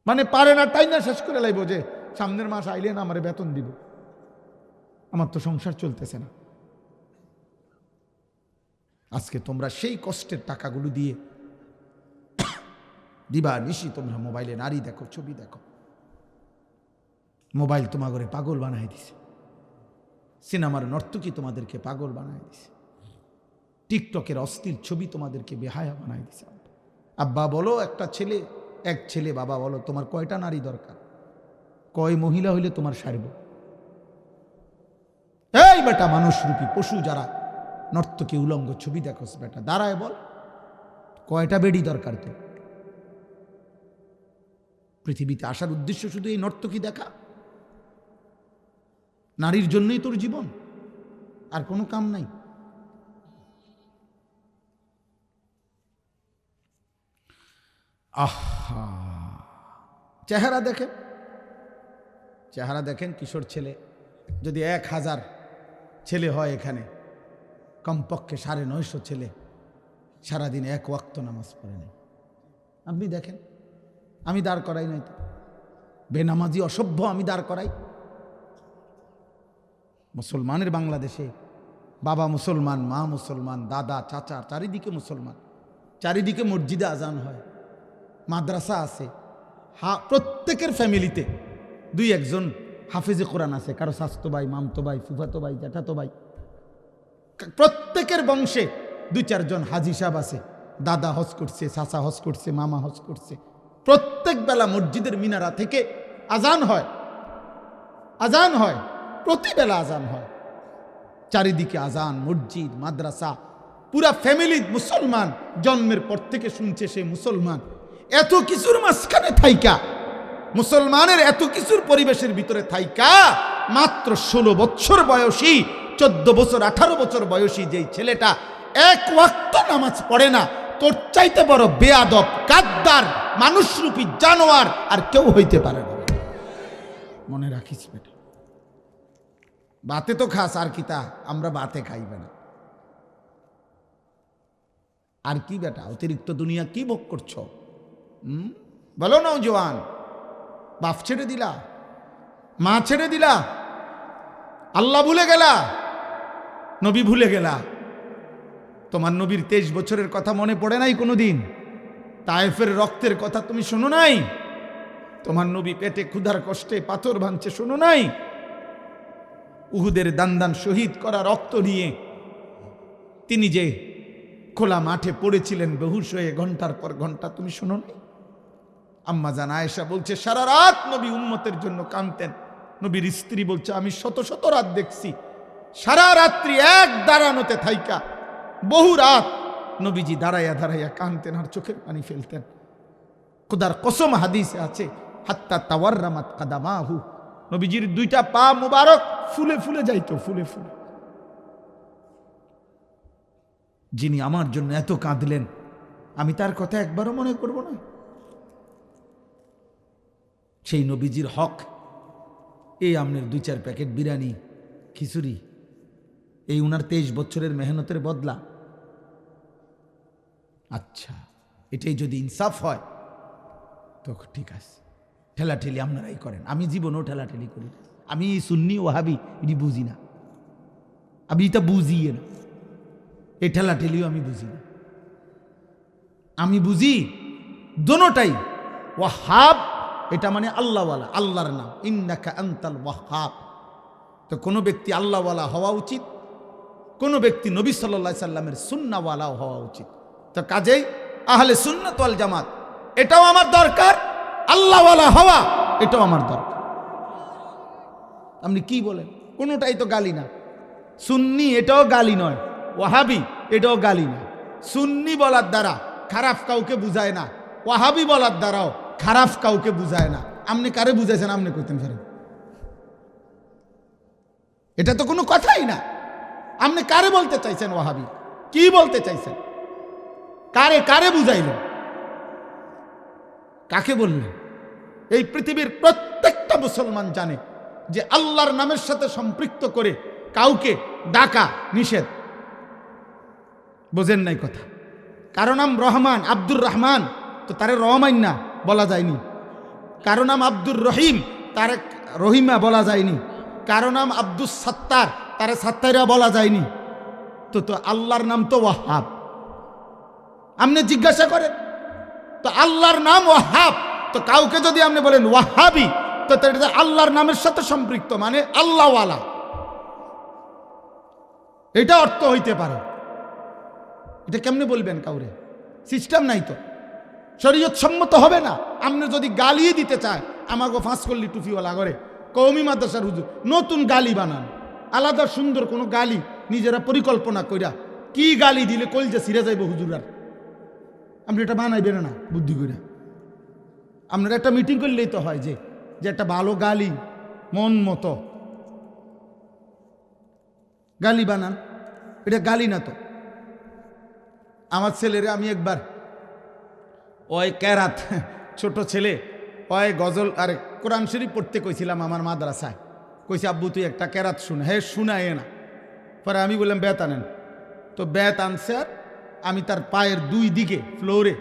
মানে পারে না তাই না শেষ করে লাইব যে সামনের মাস আইলে না আমার বেতন দিব, আমার তো সংসার চলতেছে না। আজকে তোমরা সেই কষ্টের টাকাগুলো দিয়ে দিবা নিশি তোমরা মোবাইলে নারী দেখো, ছবি দেখো। মোবাইল তোমাদের পাগল বানাই দিছে, সিনেমার নর্তকী তোমাদেরকে পাগল বানাই দিছে, টিকটকের অশ্লীল ছবি তোমাদেরকে বেহায়া বানাই দিছে। আব্বা বলো একটা ছেলে, এক ছেলে, বাবা বলো তোমার কয়টা নারী দরকার, কয় মহিলা হইলে তোমার সারব? এই বেটা মানুষ রূপী পশু যারা নর্তকী উলঙ্গ ছবি দেখোস বেটা, দাঁড়ায় বল কয়টা বেডি দরকার তো? পৃথিবীতে আসার উদ্দেশ্য শুধু এই নর্তকী দেখা? নারীর জন্যই তোর জীবন, আর কোনো কাম নাই। আহা, চেহারা দেখেন, চেহারা দেখেন। কিশোর ছেলে যদি 1000 ছেলে হয় এখানে, কমপক্ষে 950 ছেলে সারাদিন 1 ওয়াক্ত নামাজ পড়ে নেই। আপনি দেখেন, আমি দাঁড় করাই নাই তো, বেনামাজি অসভ্য আমি দাঁড় করাই। মুসলমানের বাংলাদেশে বাবা মুসলমান, মা মুসলমান, দাদা চাচা চারিদিকে মুসলমান, চারিদিকে মসজিদে আজান হয়, মাদ্রাসা আছে, প্রত্যেকের ফ্যামিলিতে 2-1 জন হাফেজে কোরআন আছে, কারো স্বাস্থ্য ভাই, মামতো ভাই, ফুফাতো ভাই, জ্যাঠাতো ভাই, প্রত্যেকের বংশে 2-4 জন হাজি সাহেব আছে, দাদা হজ করছে, চাচা হজ করছে, মামা হজ করছে। প্রত্যেক বেলা মসজিদের মিনারা থেকে আজান হয়, আজান হয়, প্রতিবেলা আজান হয়, চারিদিকে আজান, মসজিদ, মাদ্রাসা, পুরা ফ্যামিলি মুসলমান, জন্মের পর থেকে শুনছে সে মুসলমান। এত কিছুর মাঝখানে থাইকা, মুসলমানের এত কিছুর পরিবেশের ভিতরে থাইকা, মাত্র 16 বছর বয়সী, 14 বছর 18 বছর বয়সী যেই ছেলেটা 1 ওয়াক্ত নামাজ পড়ে না, তোর চাইতে বড় বেয়াদব, গাদ্দার, মানুষরূপী জানোয়ার আর কেউ হইতে পারে না। মনে রাখিস বেটা, বাতে তো খাস, আর কি তা আমরা বাতে খাইবে না। আর কি বেটা অতিরিক্ত দুনিয়া কি ভোগ করছো? বলো না জওয়ান, বাপ ছেড়ে দিলা, মা ছেড়ে দিলা, আল্লাহ ভুলে গেলা, নবী ভুলে গেলা। তোমার নবীর 23 বছরের কথা মনে পড়ে নাই কোনোদিন? তায়েফের রক্তের কথা তুমি শোনো নাই? তোমার নবী পেটে ক্ষুধার কষ্টে পাথর ভাঙছে শোনো নাই? উহুদের দান শহীদ করা রক্ত নিয়ে তিনি যে খোলা মাঠে পড়েছিলেন বেহুশ হয়ে ঘন্টার পর ঘন্টা, তুমি শোনো নাই? আম্মা জান আয়েশা বলছে সারা রাত নবী উম্মতের জন্য কাঁদতেন। নবীর স্ত্রী বলছে আমি শত শত রাত দেখছি, সারা রাত্রি এক দাঁড়ানোতে থাইকা, বহু রাত নবীজি দাঁড়াইয়া দাঁড়াইয়া কাঁদতেন আর চোখের পানি ফেলতেন। খুদার কসম হাদিসে আছে, হাত্তা তাওয়াররামাত কাদামাহু, নবীজির দুইটা পা মুবারক ফুলে ফুলে যাইতো, ফুলে ফুলে। যিনি আমার জন্য এত কাঁদলেন, আমি তার কথা একবারও মনে করব না? সেই নবীজির হক এই আমনের 2-4 প্যাকেট বিরিয়ানি, খিচুড়ি, এই উনার 23 বছরের মেহনতের বদলা। আচ্ছা, এটাই যদি ইনসাফ হয় তো ঠিক আছে, ঠেলাঠেলি আপনারাই করেন, আমি জীবনও ঠেলাঠেলি করি না। আমি সুন্নি ওয়াহাবি এটি বুঝি না, আমি এটা বুঝিয়ে না, এই ঠেলাঠেলিও আমি বুঝি না। আমি বুঝি দোনোটাই। ওয়াহাব এটা মানে আল্লাহওয়ালা, আল্লাহর নাম, ইন্নাকা আনতাল ওয়াহাব। তো কোনো ব্যক্তি আল্লাহওয়ালা হওয়া উচিত, কোনো ব্যক্তি নবী সাল্লাল্লাহু আলাইহি সাল্লামের সুন্নাহওয়ালাও হওয়া উচিত। তো কাজেই আহলে সুন্নাত ওয়াল জামাত এটাও আমার দরকার, আল্লাহওয়ালা হওয়া এটাও আমার দরকার। আপনি কি বলেন? কোনোটাই তো গালি না। সুন্নি এটাও গালি নয়, ওয়াহাবি এটাও গালি না। সুন্নি বলার দ্বারা খারাপ কাউকে বুঝায় না, ওয়াহাবি বলার দ্বারাও খারাপ কাউকে বুঝায় না। আপনি কারে বুঝাইছেন? আপনি কইতেন ফেরেন, এটা তো কোনো কথাই না। আপনি কারে বলতে চাইছেন ওয়াহাবি? কি বলতে চাইছেন? কারে কারে বুঝাইলেন? কাকে বললেন? এই পৃথিবীর প্রত্যেকটা মুসলমান জানে যে আল্লাহর নামের সাথে সম্পৃক্ত করে কাউকে ডাকা নিষেধ। বোঝেন নাই কথা? কারো নাম রহমান, আব্দুর রহমান, তো তারে রহমান না বলা যায়নি। কারো নাম আব্দুর রহিম, তারে রহিমা বলা যায়নি। কারো নাম আব্দুস সাত্তার, তারে সাত্তাইরা বলা যায়নি। তো আল্লাহর নাম তো ওয়াহাব। আপনি জিজ্ঞাসা করেন তো আল্লাহর নাম ওয়াহাব, তো কাউকে যদি আপনি বলেন ওয়াহাবি, তো এটা আল্লাহর নামের সাথে সম্পৃক্ত, মানে আল্লাহওয়ালা, এটা অর্থ হইতে পারে। এটা কেমনে বলবেন কাউরে? সিস্টেম নাই তো, শরীয়ত সম্মত হবে না। আপনি যদি গালিয়ে দিতে চায়, আমাকে 5 কল্লি টুপিওয়ালা করে কওমি মাদ্রাসার হুজুর নতুন গালি বানান, আলাদা সুন্দর কোনো গালি নিজেরা পরিকল্পনা কইরা কি গালি দিলে কলজা ছিঁড়ে যাইব হুজুরার, আপনি এটা বানাইবেন না বুদ্ধি করে। আপনারা একটা মিটিং করলেই তো হয় যে একটা ভালো গালি, মন মতো গালি বানান। এটা গালি না তো। আমার ছেলেরে আমি একবার ওই ক্যারাত, ছোট ছেলে, ওই গজল আর কোরআন শরীফ পড়তে কইছিলাম আমার মাদ্রাসায়। কইছি আব্বু তুই একটা ক্যারাত শুনে, হ্যাঁ শুনায় না। পরে আমি বললাম বেত আনেন, তো বেত আনছে আর আমি তার পায়ের 2 দিকে ফ্লোরে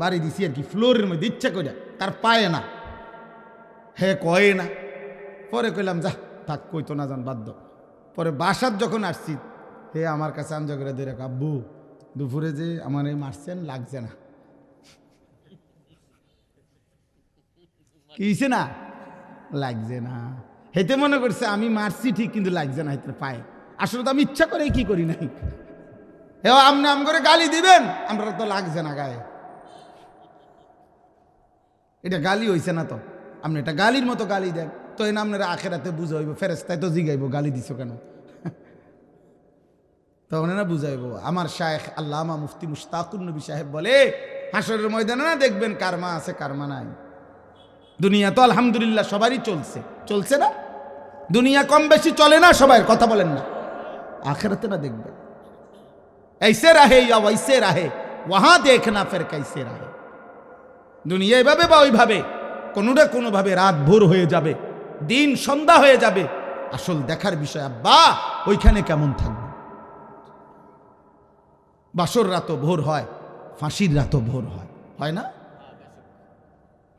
বাড়ি দিছি আর কি, ফ্লোরের মধ্যে ইচ্ছা করে, তার পায়ে না, হ্যাঁ কয়ে না। পরে কইলাম যা থাক, কইতো না যান বাধ্য। পরে বাসার যখন আসছি, হে আমার কাছে আঞ্জা করে দিয়ে রাখ, আব্বু দুপুরে যে আমার এই মারছেন লাগছে না। কিছে না লাগছে না, হেতে মনে করছে আমি মারছি ঠিক, কিন্তু লাগছে না হেতে পায়ে। আসলে তো আমি ইচ্ছা করে কি করি নাই। হে আপনি আম করে গালি দিবেন, আমরা তো লাগছে না গায়ে, এটা গালি হইছে না তো। আপনি এটা গালির মতো গালি দেন, তো এই আপনারা আখেরাতে বুঝা হইব, ফেরেশতায় তো জিগাইব গালি দিছ কেন, তো ওনারা বুঝাইব। আমার শায়েখ আল্লামা মুফতি মুশতাকুর নবী সাহেব বলে, হাসরের ময়দানে না দেখবেন কারমা আছে কারমা নাই। দুনিয়া তো আলহামদুলিল্লাহ সবারই চলছে, চলছে না? দুনিয়া কম বেশি চলে না সবাই, কথা বলেন না? আখেরাতে না দেখবেন ऐसे रहे या वैसे रहे, वहां देखना फिर कैसे रहे। দুনিয়া এভাবে বা ওইভাবে, কোনোটা কোনোভাবে রাত ভোর হয়ে যাবে, দিন সন্ধ্যা হয়ে যাবে। আসল দেখার বিষয় আব্বা ওইখানে কেমন থাকবে। বাসর রাতও ভোর হয়, ফাঁসির রাতও ভোর হয়, হয় না?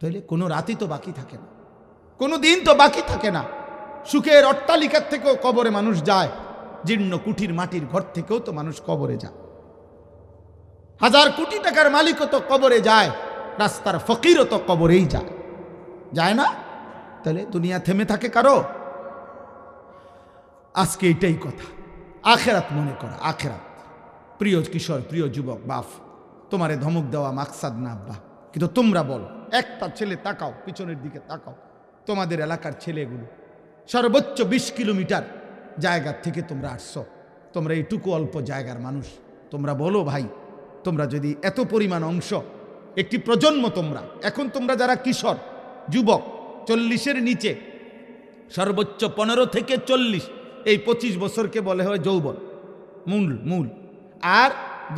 তাইলে কোনো রাতই তো বাকি থাকে না, কোনো দিন তো বাকি থাকে না। সুখের অট্টালিকার থেকেও কবরে মানুষ যায়, জীর্ণ কুঠির মাটির ঘর থেকেও তো মানুষ কবরে যায়। 1000 কোটি টাকার মালিকও তো কবরে যায়, রাস্তার ফকিরও তো কবরেই যায়, যায় না? তাহলে দুনিয়া থেমে থাকে কারো? আজকে এটাই কথা, আখেরাত মনে করা, আখেরাত। প্রিয় কিশোর, প্রিয় যুবক, বাপ তোমারে ধমক দেওয়া মাকসাদ না আব্বা, কিন্তু তোমরা বলো, একটা ছেলে তাকাও, পিছনের দিকে তাকাও, তোমাদের এলাকার ছেলেগুলো সর্বোচ্চ 20 কিলোমিটার জায়গা থেকে তোমরা আসছো, তোমরা এইটুকু অল্প জায়গার মানুষ, তোমরা বলো ভাই তোমরা যদি এত পরিমাণ অংশ, একটি প্রজন্ম, তোমরা যারা কিশোর যুবক 40-এর নিচে, সর্বোচ্চ 15 থেকে 40, এই 25 বছরকে বলে হয় যৌবন, মূল। আর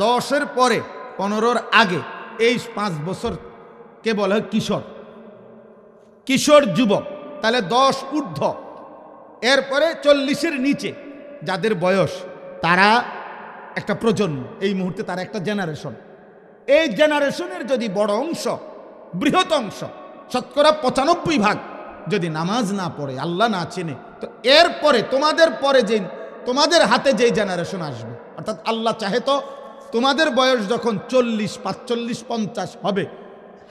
10-এর পরে 15-র আগে এই 5 বছরকে বলে হয় কিশোর যুবক। তাহলে 10 ঊর্ধ্ব, এরপরে 40-এর নিচে যাদের বয়স, তারা একটা প্রজন্ম, এই মুহূর্তে তারা একটা জেনারেশন। এই জেনারেশনের যদি বড় অংশ, বৃহৎ অংশ, শতকরা 95% যদি নামাজ না পড়ে, আল্লাহ না চেনে, তো এরপরে তোমাদের হাতে যে জেনারেশন আসবে, অর্থাৎ আল্লাহ চাহে তো তোমাদের বয়স যখন 40, 45, 50 হবে,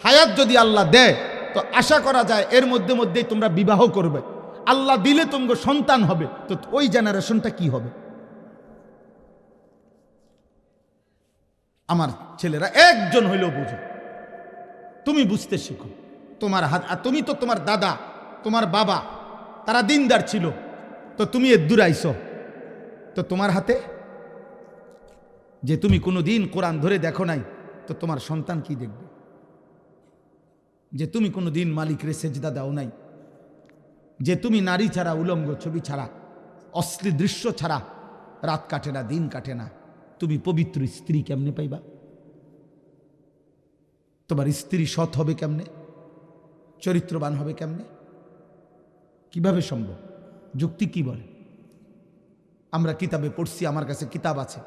হায়াত যদি আল্লাহ দেয়, তো আশা করা যায় এর মধ্যেই তোমরা বিবাহ করবে, আল্লাহ দিলে তোমাকে সন্তান হবে। তো ওই জেনারেশনটা কি হবে? আমার ছেলেরা, একজন হইলেও বুঝো, তুমি বুঝতে শিখো। তোমার হাত, তুমি তো তোমার দাদা, তোমার বাবা, তারা দিনদার ছিল, তো তুমি দূর আইছো, তো তোমার হাতে যে তুমি কোনো দিন কোরআন ধরে দেখো নাই, তো তোমার সন্তান কি দেখবে? যে তুমি কোনো দিন মালিকরে সেজদা দাও নাই, যে তুমি নারী ছাড়া, উলঙ্গ ছবি ছাড়া, অশ্লীল দৃশ্য ছাড়া রাত কাটে না, দিন কাটে না, তুমি পবিত্র স্ত্রী কেমনে পাইবা? তোমার স্ত্রী সৎ হবে কেমনে? চরিত্রবান হবে কেমনে? কিভাবে সম্ভব? যুক্তি কি বলে? আমরা কিতাবে পড়ছি, আমার কাছে কিতাব আছে,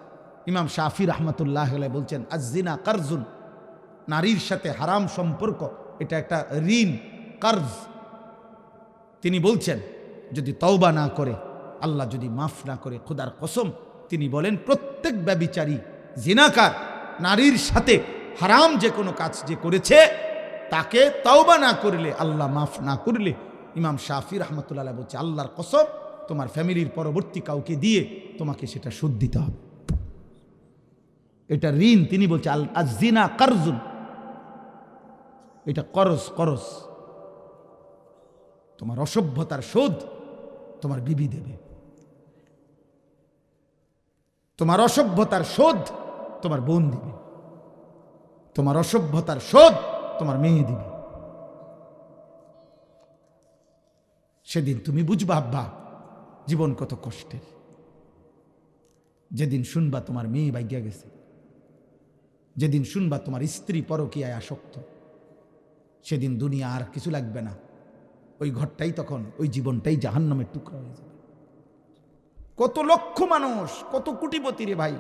ইমাম শাফি রাহমাতুল্লাহ আলাইহি বলছেন, আয-যিনা কারজুন, নারীর সাথে হারাম সম্পর্ক এটা একটা ঋণ, কার্জ। তিনি বলছেন যদি তওবা না করে, আল্লাহ যদি মাফ না করে, খোদার কসম, তিনি বলেন প্রত্যেক ব্যভিচারী, জিনাকার, নারীর সাথে হারাম যে কোনো কাজ যে করেছে, তাকে তওবা না করলে, আল্লাহ মাফ না করলে, ইমাম শাফি রাহমাতুল্লাহ আলাইহি বলছে, আল্লাহর কসম, তোমার ফ্যামিলির পরবর্তী কাউকে দিয়ে তোমাকে সেটা শোধ দিতে হবে। এটা ঋণ। তিনি বলছে আয-যিনা কারজুন, এটা করজ। তোমার অসভ্যতার শোধ তোমার বিবি দেবে, তোমার অসভ্যতার শোধ তোমার বোন দিবে, তোমার অসভ্যতার শোধ তোমার মেয়ে দিবে। সেদিন তুমি বুঝবা আব্বা জীবন কত কষ্টের। যেদিন শুনবা তোমার মেয়ে বাইগা গেছে, যেদিন শুনবা তোমার স্ত্রী পরকীয়ায় আসক্ত, সেদিন দুনিয়া আর কিছু লাগবে না। ওই ঘরটাই তখন, ওই জীবনটাই জাহান্নামের টুকরা হয়ে যাবে। কত লক্ষ মানুষ, কত কোটিপতি রে ভাই।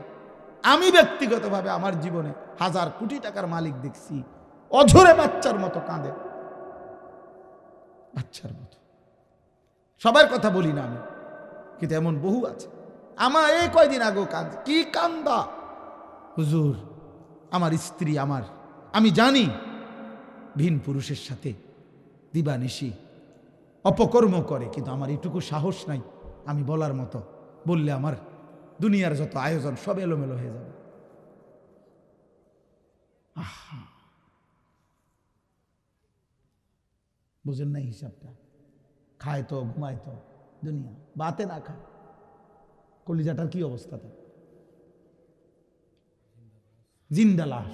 আমি ব্যক্তিগতভাবে আমার জীবনে 1000 কোটি টাকার মালিক দেখছি, অঝরে বাচ্চার মতো কাঁদে, বাচ্চার মতো। সবার কথা বলি না আমি, কিন্তু এমন বহু আছে। আমার এই কয়দিন আগেও কাঁদে, কি কান্দা, হুজুর আমার স্ত্রী, আমি জানি ভিন পুরুষের সাথে দিবানিশি অপকর্ম করে, কিন্তু আমার এটুকু সাহস নাই আমি বলার মতো। বললে আমার দুনিয়ার যত আয়োজন সব এলোমেলো হয়ে যাবে। বুঝেন নাই হিসাবটা? খায় তো, ঘুমায় তো, দুনিয়া বাতে না খায়, কলিজাটার কি অবস্থা? তার জিন্দা লাশ,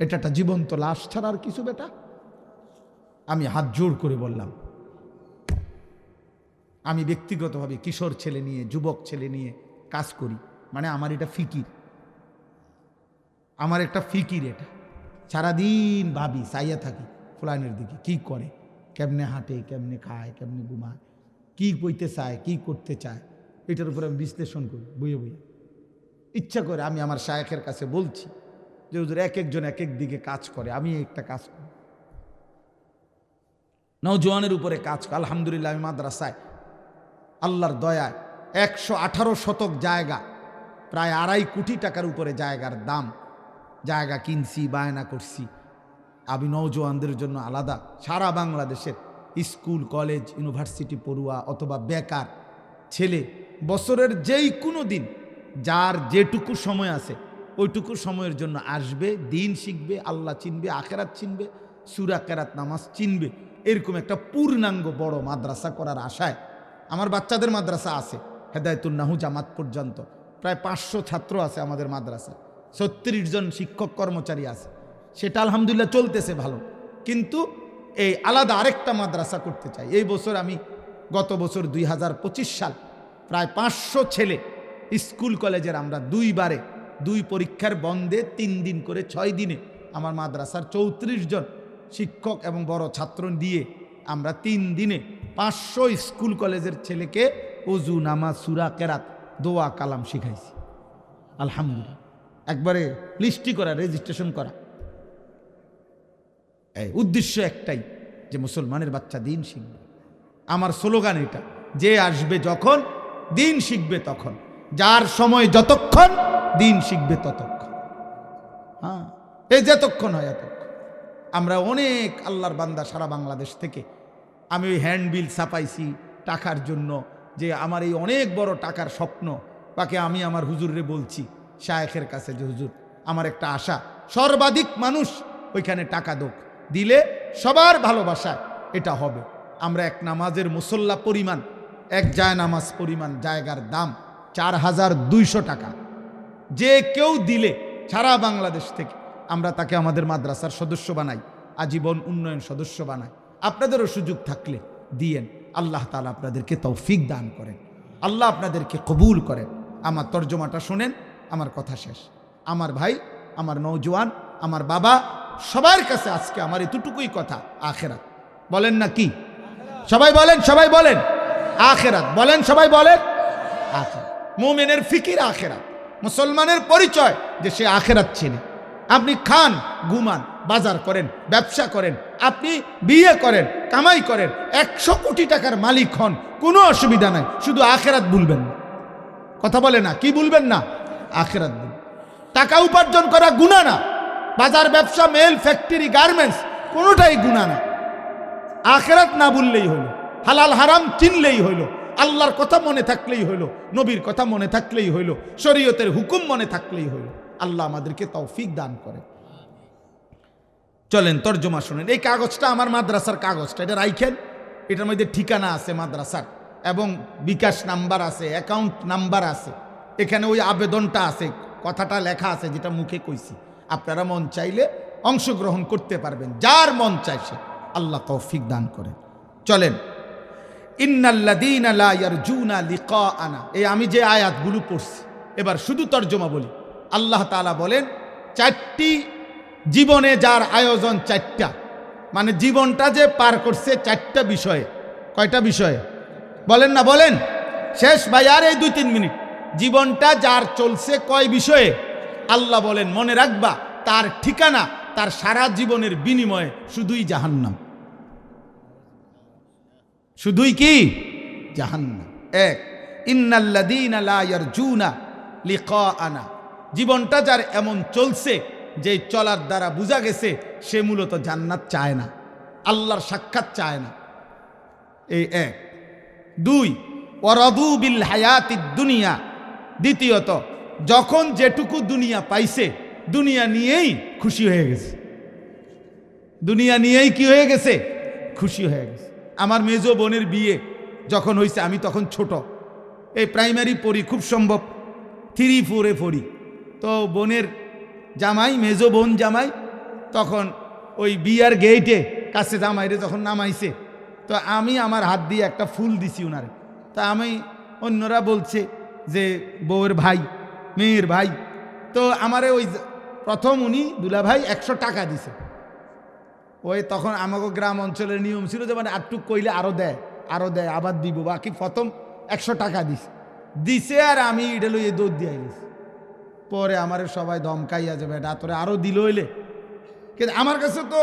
এটা একটা জীবন্ত লাশ ছাড়া আর কিছু বেটা? আমি হাত জোর করে বললাম, আমি ব্যক্তিগতভাবে কিশোর ছেলে নিয়ে, যুবক ছেলে নিয়ে কাজ করি, মানে আমার এটা ফিকির, আমার একটা ফিকির। এটা সারাদিন ভাবি, চাইয়া থাকি ফুলানের দিকে, কি করে, কেমনে হাঁটে, কেমনে খায়, কেমনে ঘুমায়, কি কইতে চায়, কি করতে চায়, এটার উপরে আমি বিশ্লেষণ করি বইয়ে বইয়ে। ইচ্ছা করে আমি আমার শায়েখের কাছে বলছি যে হুজুর এক একজন এক এক দিকে কাজ করে, আমি একটা কাজ করি, নওজোয়ানের উপরে কাজ করি। আলহামদুলিল্লাহ আমি মাদ্রাসায় আল্লাহর দয়ায় 118 শতক জায়গা, প্রায় 2.5 কোটি টাকার উপরে জায়গার দাম, জায়গা কিনছি, বায়না করছি। আমি নওজোয়ানদের জন্য আলাদা সারা বাংলাদেশের স্কুল, কলেজ, ইউনিভার্সিটি পড়ুয়া অথবা বেকার ছেলে, বছরের যেই কোনো দিন যার যেটুকু সময় আছে ওইটুকু সময়ের জন্য আসবে, দিন শিখবে, আল্লাহ চিনবে, আখেরাত চিনবে, সূরা কেরাত নামাজ চিনবে, এরকম একটা পূর্ণাঙ্গ বড় মাদ্রাসা করার আশায় আমার বাচ্চাদের মাদ্রাসা আছে, হেদায়েতুন নাহু জামাত পর্যন্ত প্রায় 500 ছাত্র আছে আমাদের মাদ্রাসা। 36 জন শিক্ষক কর্মচারী আছে, সেটা আলহামদুলিল্লাহ চলতেছে ভালো। কিন্তু এই আলাদা আরেকটা মাদ্রাসা করতে চাই। এই বছর আমি গত বছর 2025 সাল প্রায় 500 ছেলে স্কুল কলেজের আমরা 2 বারে 2 পরীক্ষার বন্ধে 3 দিন করে 6 দিনে আমার মাদ্রাসার 34 জন শিক্ষক এবং বড় ছাত্র দিয়ে আমরা 3 দিনে 500 স্কুল কলেজের ছেলেকে ওযু, নামাজ, সূরা, কেরাত, দোয়া, কালাম শিখাইছি আলহামদুলিল্লাহ। একবারে লিস্টি করা, রেজিস্ট্রেশন করা। এই উদ্দেশ্য একটাই যে মুসলমানের বাচ্চা দিন শিখবে। আমার স্লোগান এটা, যে আসবে যখন দিন শিখবে তখন, যার সময় যতক্ষণ দিন শিখবে ততক্ষণ। হ্যাঁ, এই যতক্ষণ হয় এতক্ষণ। আমরা অনেক আল্লাহর বান্দা সারা বাংলাদেশ থেকে, আমি ওই হ্যান্ডবিল ছাপাইছি টাকার জন্য, যে আমার এই অনেক বড় টাকার স্বপ্ন, বাকি আমি আমার হুজুরে বলছি শায়েখের কাছে যে হুজুর আমার একটা আশা, সর্বাধিক মানুষ ওইখানে টাকা দিলে সবার ভালোবাসায় এটা হবে। আমরা এক নামাজের মুসল্লা পরিমাণ, এক জায় নামাজ পরিমাণ জায়গার দাম 4200 টাকা। যে কেউ দিলে সারা বাংলাদেশ থেকে আমরা তাকে আমাদের মাদ্রাসার সদস্য বানাই, আজীবন উন্নয়ন সদস্য বানাই। আপনাদেরও সুযোগ থাকলে দিয়েন। আল্লাহ তাআলা আপনাদেরকে তৌফিক দান করেন, আল্লাহ আপনাদেরকে কবুল করেন। আমার তর্জমাটা শোনেন, আমার কথা শেষ। আমার ভাই, আমার নওজোয়ান, আমার বাবা, সবার কাছে আজকে আমার এতটুকুই কথা, আখেরাত বলেন না কি? সবাই বলেন, সবাই বলেন আখেরাত বলেন, সবাই বলেন আখেরাত। মুমিনের ফিকির আখেরাত, মুসলমানের পরিচয় যে সে আখেরাত চেনে। আপনি খান, ঘুমান, বাজার করেন, ব্যবসা করেন, আপনি বিয়ে করেন, কামাই করেন, 100 কোটি টাকার মালিক হন, কোনো অসুবিধা নাই, শুধু আখেরাত ভুলবেন না। কথা বলে না, কি ভুলবেন না? আখেরাত ভুলবেন। টাকা উপার্জন করা গুনাহ না, বাজার, ব্যবসা, মেল, ফ্যাক্টরি, গার্মেন্টস কোনোটাই গুনাহ না। আখেরাত না ভুললেই হলো, হালাল হারাম চিনলেই হলো, আল্লাহর কথা মনে থাকলেই হলো, নবীর কথা মনে থাকলেই হলো, শরীয়তের হুকুম মনে থাকলেই হলো। আল্লাহ আমাদেরকে তৌফিক দান করে। চলেন তর্জমা শুনেন। এই কাগজটা আমার মাদ্রাসার কাগজটা, এটা রাইখেন। এটার মধ্যে ঠিকানা আছে মাদ্রাসার, এবং বিকাশ নাম্বার আছে, অ্যাকাউন্ট নাম্বার আছে। এখানে ওই আবেদনটা আছে, কথাটা লেখা আছে যেটা মুখে কইছি। আপনারা মন চাইলে অংশগ্রহণ করতে পারবেন, যার মন চাইছে। আল্লাহ তৌফিক দান করেন। চলেন, ইন্নাল্লাযীনা লা ইয়ারজুনা লিকাআনা, এই আমি যে আয়াতগুলো পড়ছি এবার শুধু তর্জমা বলি। আল্লাহ তাআলা বলেন 4টি জীবনে যার আয়োজন, 4টা মানে জীবনটা যে পার করছে 4টা বিষয়ে। কয়টা বিষয়ে বলেন না, বলেন শেষ ভাই, আর এই 2-3 মিনিট। জীবনটা যার চলছে কয় বিষয়ে? আল্লাহ বলেন মনে রাখবা, তার ঠিকানা তার সারা জীবনের বিনিময়ে শুধুই জাহান্নাম। শুধুই কি? জাহান্নাম। এক, ইন্নাল্লাযীনা লা ইয়ারজুনা লিকাআনা, জীবনটা যার এমন চলছে যে চলার দ্বারা বোঝা গেছে সে মূলত জান্নাত চায় না, আল্লাহর সাক্ষাৎ চায় না। এই এক। 2, ওয়ারাদু বিল হায়াতিদ দুনিয়া, দ্বিতীয়ত যখন যেটুকু দুনিয়া পাইছে দুনিয়া নিয়েই খুশি হয়ে গেছে। দুনিয়া নিয়েই কি হয়ে গেছে? খুশি হয়ে গেছে। আমার মেজো বোনের বিয়ে যখন হয়েছে, আমি তখন ছোট, এই প্রাইমারি পড়ি, খুব সম্ভব 3-4-এ পড়ি। তো বোনের জামাই, মেজো বোন জামাই, তখন ওই বিয়ার গেইটে কাছে জামাইরে যখন নামাইছে, তো আমি আমার হাত দিয়ে একটা ফুল দিছি ওনারে। তা আমি, অন্যরা বলছে যে বউয়ের ভাই, মেয়ের ভাই, তো আমারে ওই প্রথম উনি দুলা ভাই 100 টাকা দিছে। ওই তখন আমাকে গ্রাম অঞ্চলের নিয়ম ছিল যে মানে আটটুক কইলে আরো দেয়, আবার দিব, বাকি প্রথম 100 টাকা দিছে। আর আমি এটা লইয়ে দৌড় দিয়ে গেছি। পরে আমার সবাই ধমকাইয়া যাবে, এটা তোরে আরো দিল হইলে, কিন্তু আমার কাছে তো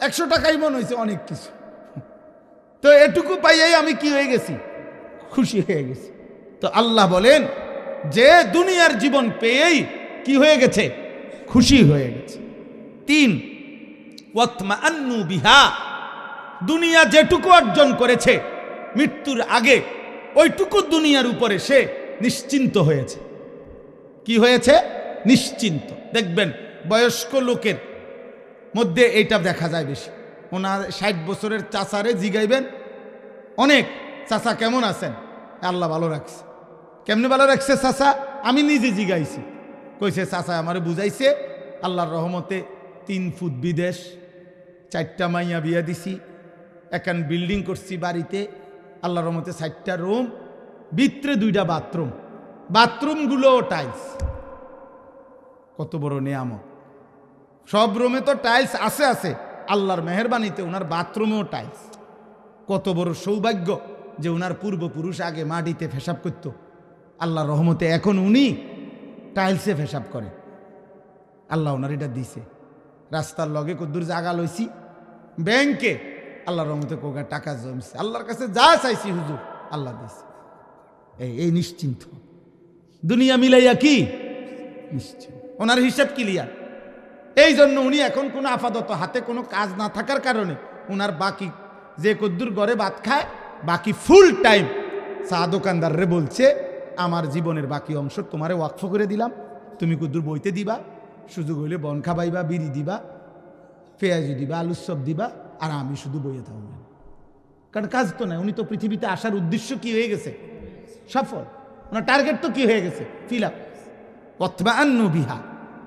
100 টাকাই মনে হয়েছে অনেক কিছু। তো এটুকু পাইয়াই আমি কি হয়ে গেছি? খুশি হয়ে গেছি। তো আল্লাহ বলেন যে দুনিয়ার জীবন পেয়েই কি হয়ে গেছে? খুশি হয়ে গেছে। 3, ওয়াতমাআন্নু বিহা, দুনিয়া যেটুকু অর্জন করেছে মৃত্যুর আগে ওইটুকু দুনিয়ার উপরে সে নিশ্চিন্ত হয়েছে। কি হয়েছে? নিশ্চিন্ত। দেখবেন বয়স্ক লোকের মধ্যে এইটা দেখা যায় বেশি। ওনার 60 বছরের চাচারে জিগাইবেন, অনেক চাচা কেমন আছেন? আল্লাহ ভালো রাখছে। কেমনে ভালো রাখছে চাচা? আমি নিজে জিগাইছি, কইছে চাচা আমারে বুঝাইছে আল্লাহর রহমতে 3 ফুট বিদেশ, 4টা মাইয়া বিয়া দিছি, একান বিল্ডিং করছি বাড়িতে, আল্লাহর রহমতে 4টা রুম, ভিতরে 2টা বাথরুম, বাথরুমগুলো টাইলস। কত বড় নিয়ামত! সব রুমে তো টাইলস আছে আছে, আল্লাহর মেহেরবানিতে ওনার বাথরুমেও টাইলস। কত বড় সৌভাগ্য যে ওনার পূর্বপুরুষ আগে মাটিতে পেশাব করত, আল্লাহর রহমতে এখন উনি টাইলসে পেশাব করে। আল্লাহ ওনার এটা দিছে। রাস্তার লগে কদ্দুর জাগা লইছি, ব্যাংকে আল্লাহর রহমতে কোকা টাকা জমছে, আল্লাহর কাছে যা চাইছি হুজুর আল্লাহ দিছে। এই নিশ্চিন্ত, দুনিয়া মিলাইয়া কি নিশ্চিন্ত, ওনার হিসাব ক্লিয়ার। এই জন্য উনি এখন কোনো আপাতত হাতে কোনো কাজ না থাকার কারণে ওনার বাকি যে কদ্দুর ঘরে ভাত খায়, বাকি ফুল টাইম চা দোকানদাররে বলছে আমার জীবনের বাকি অংশ তোমারে ওয়াকফ করে দিলাম, তুমি কদ্দুর বইতে দিবা, সুযোগ হইলে বন খাবাইবা, বিড়ি দিবা, পেঁয়াজু দিবা, আলুর সব দিবা, আর আমি শুধু বইয়ে থাকবো। কারণ কাজ তো নাই, উনি তো পৃথিবীতে আসার উদ্দেশ্য কি হয়ে গেছে? সফল। ওনার টার্গেট তো কি হয়ে গেছে? Fill up. ওয়াতমাআন্নু বিহা।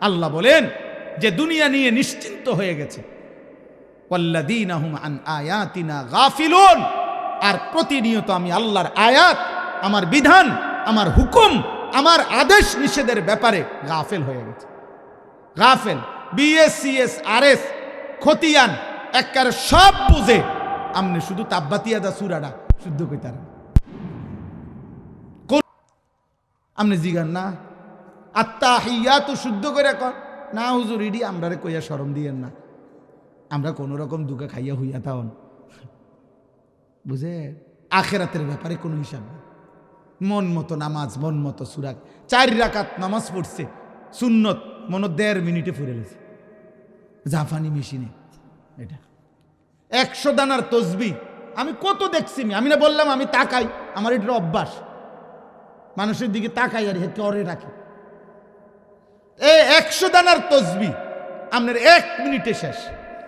আল্লাহ বলেন যে দুনিয়া নিয়ে নিশ্চিন্ত হয়ে গেছে। ওয়াল্লাযীনা হুম আন আয়াতিনা গাফিলুন। আর প্রতিনিয়ত আমি আল্লাহর আয়াত, আমার বিধান, আমার হুকুম, আমার আদেশ নিষেধের ব্যাপারে গাফেল হয়ে গেছে। গাফেল, বিএসসিএস আরএস খতিয়ান একবারে সব বুঝে, আমনে শুধু তাব্বাতিয়াদা সূরাটা শুদ্ধ কইতারেন। আমনে জিগান না আত্তাহিয়াতু শুদ্ধ করে কর না হুজুর, ইডি আমরারে কইয়া শরম দিয়েন না, আমরা কোন রকম দুঃখে খাইয়া হইয়া তাহন বুঝে। আখেরাতের ব্যাপারে কোনো হিসাব নেই। মন মতো নামাজ, মন মতো সূরা, 4 রাকাত নামাজ পড়ছে সুন্নত, মনে 1.5 মিনিটে ফুরে গেছে জাফানি মেশিনে। এটা 100 দানার তসবিহ আমি কত দেখছি, আমি না বললাম আমি তাকাই, আমার এটা অভ্যাস, মানুষের দিকে তাকাই আর করে রাখি। এই 100 দানার তসবিহ আপনার 1 মিনিটে শেষ।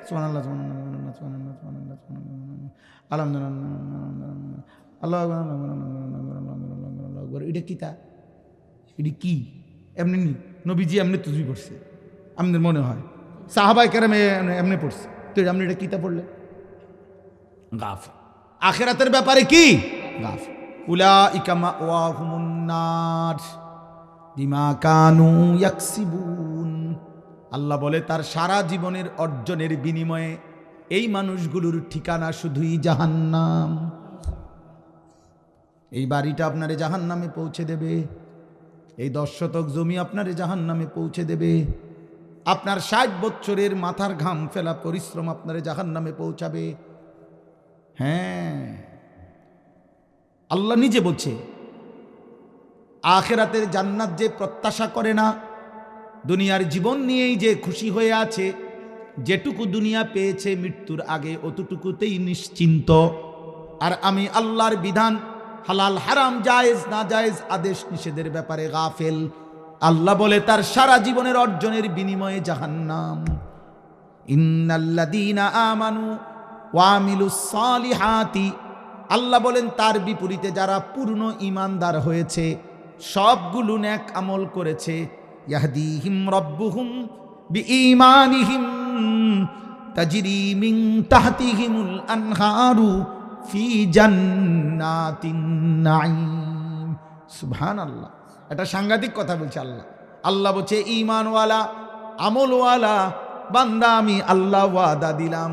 সুবহানাল্লাহ, সুবহানাল্লাহ, সুবহানাল্লাহ, সুবহানাল্লাহ, আলহামদুলিল্লাহ, আল্লাহু আকবার। এটা কি তা? এটা কি? এমনি নবীজি এমনি তসবিহ পড়ছে, আমাদের মনে হয় সাহাবায়ে কেরাম এমনি পড়ছে, তো আপনি এটা কিতা পড়লে? গাফিল। আখিরাতের ব্যাপারে কি? গাফিল। উলাইকা মাওয়াহুমুন নার বিমা কানু ইয়াকসিবুন। আল্লাহ বলে তার সারা জীবনের অর্জনের বিনিময়ে এই মানুষগুলোর ঠিকানা শুধুই জাহান্নাম। এই বাড়িটা আপনারে জাহান্নামে পৌঁছে দেবে, এই 10 শতক জমি আপনারে জাহান্নামে পৌঁছে দেবে, আপনার 60 বছরের মাথার ঘাম ফেলা পরিশ্রম আপনারে জাহান্নামে পৌঁছাবে। হ্যাঁ, আল্লাহ নিজে বলছে আখিরাতের জান্নাত যে প্রত্যাশা করে না, দুনিয়ার জীবন নিয়েই যে খুশি হয়ে আছে, যেটুকু দুনিয়া পেয়েছে মৃত্যুর আগে অতটুকুতেই নিশ্চিন্ত। আর আমি আল্লাহর বিধান, হালাল হারাম, জায়েজ না জায়েজ, আদেশ নিষেধের ব্যাপারে গাফেল। আল্লাহ বলে তার সারা জীবনের অর্জনের বিনিময়ে জাহান্নাম। ইন্নাল্লাযীনা আমানু ওয়া আমিলুস সালিহাতি। আল্লাহ বলেন তার বিপরীতে যারা পূর্ণ ঈমানদার হয়েছে, সবগুলো নেক আমল করেছে, ইয়াহদিহিম রাব্বুহুম বিঈমানিহিম তাজরি মিন তাহতিহিমুল আনহারু ফি জান্নাতিন নাঈম। সুবহানাল্লাহ, এটা সাংঘাতিক কথা বলছে আল্লাহ। আল্লাহ বলছে ঈমানওয়ালা, আমলওয়ালা বান্দা আমি আল্লাহ ওয়াদা দিলাম,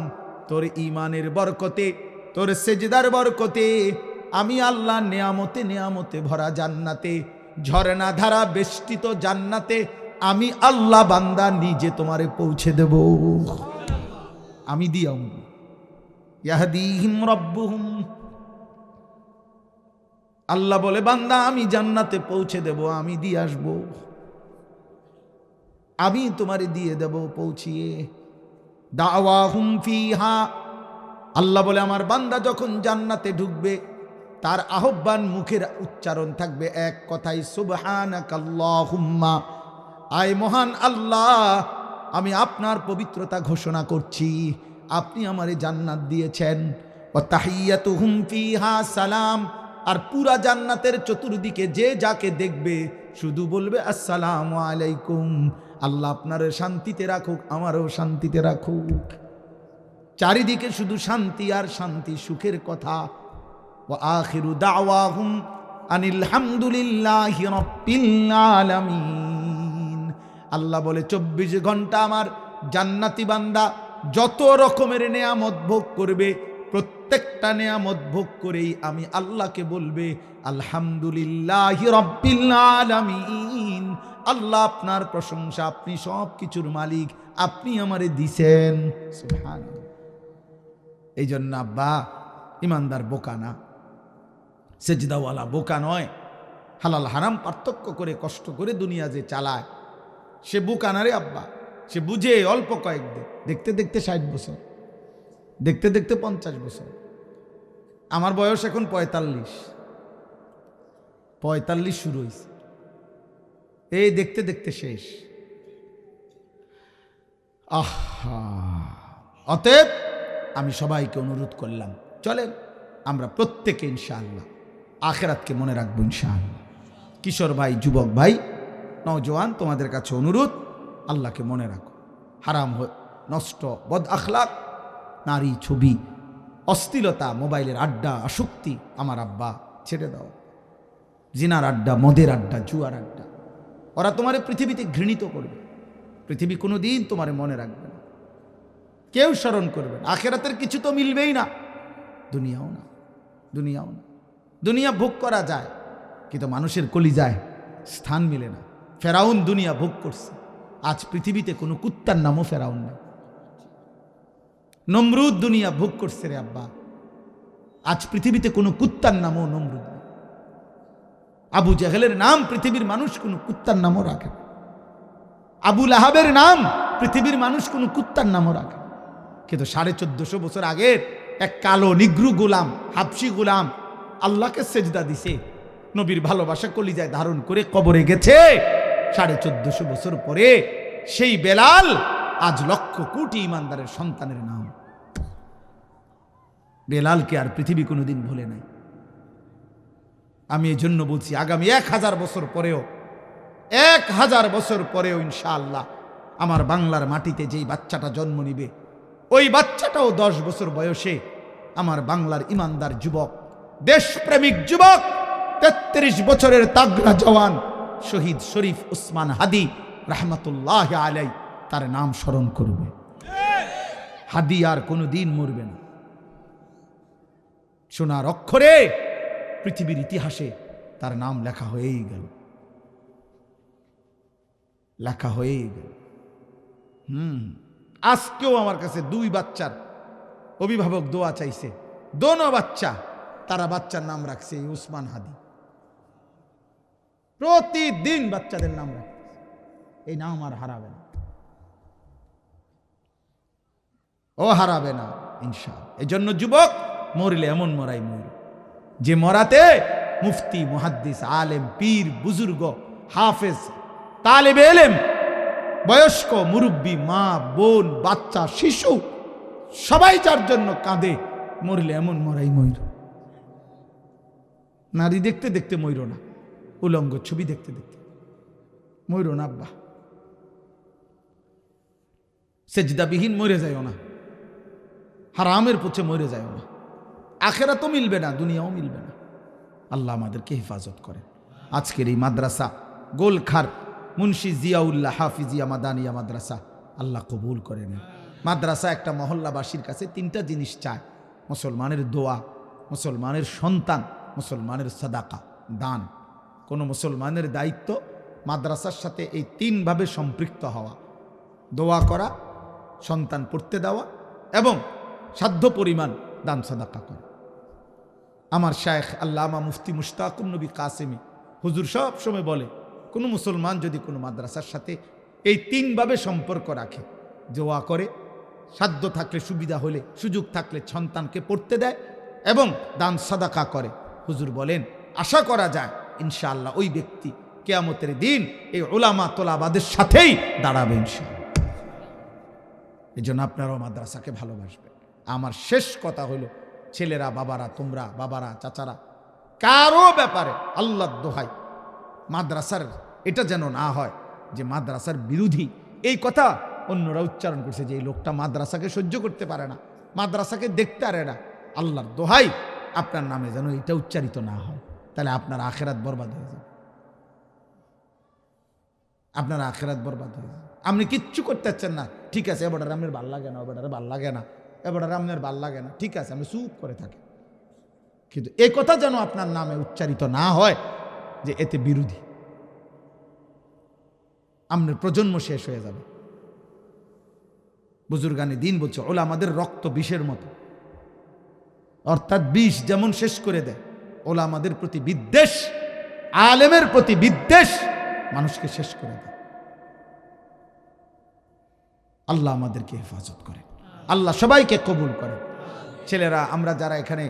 তোর ঈমানের বরকতে, তোর সেজদার বরকতে আমি আল্লাহ নেয়ামতে নেয়ামতে ভরা জান্নাতে, ঝর্ণা ধারা বেষ্টিত জান্নাতে আমি আল্লাহ বান্দা নিজে তোমারে পৌঁছে দেব। আমি দিয়াম ইয়াহদিহিম রাব্বুহুম। আল্লাহ বলে বান্দা আমি জান্নাতে পৌঁছে দেব, আমি দিয়ে আসবো, আমি তোমারে দিয়ে দেব পৌঁছিয়ে। দাওয়াহুম ফিহা। আল্লাহ বলে আমার বান্দা যখন জান্নাতে ঢুকবে, তার আহ্বান মুখের উচ্চারণ থাকবে এক কথাই, সুবহানাকাল্লাহুম্মা। আয় মহান আল্লাহ, আমি আপনার পবিত্রতা ঘোষণা করছি, আপনি আমারে জান্নাত দিয়েছেন। ওয়া তাহিয়াতুহুম ফিহা সালাম। আর পুরা জান্নাতের চতুর্দিকে যে যাকে দেখবে শুধু বলবে আসসালামু আলাইকুম। আল্লাহ আপনার শান্তিতে রাখুক, আমারও শান্তিতে রাখুক। চারিদিকে শুধু শান্তি আর শান্তি, সুখের কথা। ওয়া আখিরু দাওয়াহুম আনিল হামদুলিল্লাহি রাব্বিল আলামিন। আল্লাহ বলে 24 ঘন্টা আমার জান্নাতি বান্দা যত রকমের নেয়ামত ভোগ করবে, প্রত্যেকটা নেয়ামত ভোগ করেই আমি আল্লাহকে বলবে আলহামদুলিল্লাহি রাব্বিল আলামিন। আল্লাহ আপনার প্রশংসা, আপনি সব কিছুর মালিক, আপনি আমারে দিছেন। সুবহানাল্লাহ। এই জন্য আব্বা ইমানদার বোকা না, সেজদাওয়ালা বোকা নয়। হালাল হারাম পার্থক্য করে কষ্ট করে দুনিয়া যে চালায় সে বোকা না রে আব্বা। সে বুঝে অল্প কয়েকদিন, দেখতে দেখতে 60 বছর, দেখতে দেখতে 50 বছর। আমার বয়স এখন 45 শুরু হয়েছে, এই দেখতে দেখতে শেষ। আহা, অতএব আমি সবাইকে অনুরোধ করলাম, চলেন আমরা প্রত্যেকে ইনশাআল্লাহ আখিরাতকে মনে রাখবো ইনশাআল্লাহ। কিশোর ভাই, যুবক ভাই, নওজোয়ান, তোমাদের কাছে অনুরোধ, আল্লাহকে মনে রাখো। হারাম নষ্ট, বদ আখলাক, নারী ছবি, অশ্লীলতা, মোবাইলের আড্ডা, আসক্তি, আমার আব্বা ছেড়ে দাও। জিনার আড্ডা, মদের আড্ডা, জুয়ার আড্ডা, ওরা তোমারে পৃথিবীতে ঘৃণিত করবে। পৃথিবী কোনো দিন তোমারে মনে রাখবে না, কেউ স্মরণ করবে না। আখিরাতের কিছু তো মিলবেই না, দুনিয়াও না, দুনিয়াও না। দুনিয়া ভোগ করা যায়, কিন্তু মানুষের কলিজায় স্থান মিলে না। ফেরাউন দুনিয়া ভোগ করছে, আজ পৃথিবীতে কোনো কুত্তার নামও ফেরাউন না। নমরুদ দুনিয়া ভোগ করছে রে আব্বা, আজ পৃথিবীতে কোনো কুত্তার নামও নমরুদ না। আবু জাহেলের নাম পৃথিবীর মানুষ কোনো কুত্তার নামও রাখে না। আবু লাহাবের নাম পৃথিবীর মানুষ কোনো কুত্তার নামও রাখে না। কিন্তু 1450 বছর আগের এক কালো নিগ্রু গোলাম, হাবশি গোলাম আল্লাহকে সেজদা দিছে, নবীর ভালোবাসা কলিজায় ধারণ করে কবরে গেছে। 1450 বছর পরে সেই বেলাল আজ লক্ষ কোটি ইমানদারের সন্তানের নাম। বেলালকে আর পৃথিবী কোনোদিন ভুলে নাই। আমি এই জন্য বলছি, আগামী 1000 বছর পরেও, 1000 বছর পরেও ইনশাআল্লাহ আমার বাংলার মাটিতে যেই বাচ্চাটা জন্ম নিবে, ওই বাচ্চাটাও 10 বছর বয়সে আমার বাংলার ইমানদার যুবক, দেশপ্রেমিক যুবক, 33 বছরের তাগড়া জওয়ান শহীদ শরীফ উসমান হাদি রহমতুল্লাহ আলাই, তার নাম স্মরণ করবে। হাদি আর কোনোদিন মরবে না। সোনার অক্ষরে পৃথিবীর ইতিহাসে তার নাম লেখা হয়েই গেল, লেখা হয়েই গেল। আজকেও আমার কাছে 2 বাচ্চার অভিভাবক দোয়া চাইছে, দোনো বাচ্চা, তারা বাচ্চার নাম রাখছে উসমান হাদি। প্রতিদিন বাচ্চাদের নাম রাখছে, এই নাম আর হারাবে না, ও হারাবে না ইনশাআল্লাহ। এই জন্য যুবক, মরলে এমন মরাই মর, যে মরাতে মুফতি, মুহাদ্দিস, আলেম, পীর, বুজুর্গ, হাফেজ, তালেবে ইলম, বয়স্ক, মুরব্বী, মা, বোন, বাচ্চা, শিশু, সবাই যার জন্য কাঁদে, মরলে এমন মরাই ময়ূর। নারী দেখতে দেখতে ময়ূর না, উলঙ্গ ছবি দেখতে দেখতে ময়ূর না আব্বা। সেজদাবিহীন মরে যায়ও না, হারামের পথে মরে যায়ও না। আখেরাতও মিলবে না, দুনিয়াও মিলবে না। আল্লাহ আমাদেরকে হেফাজত করে। আজকের এই মাদ্রাসা গোলখার মুন্সি জিয়াউল্লাহ হাফিজিয়া মাদানিয়া মাদ্রাসা আল্লাহ কবুল করে নেন। মাদ্রাসা একটা মহল্লাবাসীর কাছে 3টা জিনিস চায়: মুসলমানের দোয়া, মুসলমানের সন্তান, মুসলমানের সাদাকা, দান। কোনো মুসলমানের দায়িত্ব মাদ্রাসার সাথে এই 3 ভাবে সম্পৃক্ত হওয়া: দোয়া করা, সন্তান পড়তে দেওয়া এবং সাধ্য পরিমাণ দান সাদাকা করা। আমার শায়েখ আল্লামা মুফতি মুশতাকুন নবী কাসেমি হুজুর সব সময় বলে, কোনো মুসলমান যদি কোনো মাদ্রাসার সাথে এই 3 ভাবে সম্পর্ক রাখে, দোয়া করে, সাধ্য থাকলে, সুবিধা হলে, সুযোগ থাকলে সন্তানকে পড়তে দেয় এবং দান সাদাকা করে, হুজুর বলেন আশা করা যায় ইনশাআল্লাহ ওই ব্যক্তি কিয়ামতের দিন এই উলামা তোলাবাদের সাথেই দাঁড়াবে ইনশাআল্লাহ। এই জন্য আপনারাও মাদ্রাসাকে ভালোবাসবেন। আমার শেষ কথা হলো, ছেলেরা, বাবারা, তোমরা বাবারা, চাচারা, কারো ব্যাপারে আল্লাহর দোহাই মাদ্রাসার এটা যেন না হয় যে মাদ্রাসার বিরোধী এই কথা অন্যরা উচ্চারণ করছে যে এই লোকটা মাদ্রাসাকে সহ্য করতে পারে না, মাদ্রাসাকে দেখতে পারে না। আল্লাহর দোহাই আপনার নামে যেন এটা উচ্চারিত না হয়, তাহলে আপনার আখেরাত বরবাদ হয়ে যাবে, আপনার আখেরাত বরবাদ হয়ে যাবে। আপনি কিচ্ছু করতে পারছেন না, ঠিক আছে, এবারে আপনার ভাল লাগে না, এবারে ভাল লাগে না, এবারে আপনার ভাল লাগে না, ঠিক আছে, আপনি চুপ করে থাকেন। কিন্তু এ কথা যেন আপনার নামে উচ্চারিত না হয় যে এতে বিরোধী, আপনার প্রজন্ম শেষ হয়ে যাবে। বুজুর্গানে দিন বলছে ওলামাদের রক্ত বিষের মতো, অর্থাৎ বিষ যেমন শেষ করে দেয়, ওলামাদের প্রতি বিদ্বেষ, আলেমের প্রতি বিদ্বেষ মানুষকে শেষ করে দেয়। আল্লাহ আমাদেরকে হেফাজত করে, আল্লাহ সবাইকে কবুল করে। ছেলেরা আমরা যারা এখানে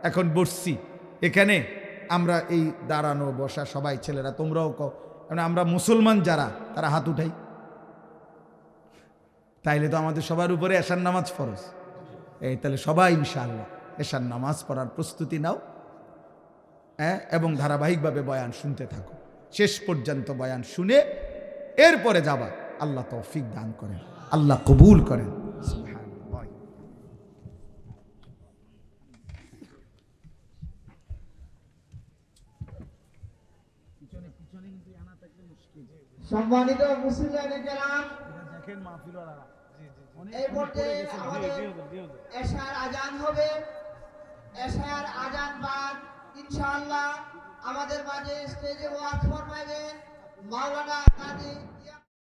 এখন বসছি, এখানে আমরা এই দাঁড়ানো বসা সবাই ছেলেরা, তোমরাও আমরা মুসলমান যারা তারা হাত উঠাই, তাইলে তো আমাদের সবার উপরে এশার নামাজ ফরজ। এই তাহলে সবাই ইনশাআল্লাহ এশার নামাজ পড়ার প্রস্তুতি নাও, এবং ধারাবাহিকভাবে বয়ান শুনতে থাকো, শেষ পর্যন্ত বয়ান শুনে এরপরে যাবা। আল্লাহ তৌফিক দান করেন, আল্লাহ কবুল করেন। সম্মানিত মুসলিম কেরাম, এই পর্যায়ে আমাদের এশার আজান হবে। এশার আজান বাদ ইনশাআল্লাহ আমাদের মাঝে স্টেজে ওয়াজ ফরমাইবেন মাওলানা কাজী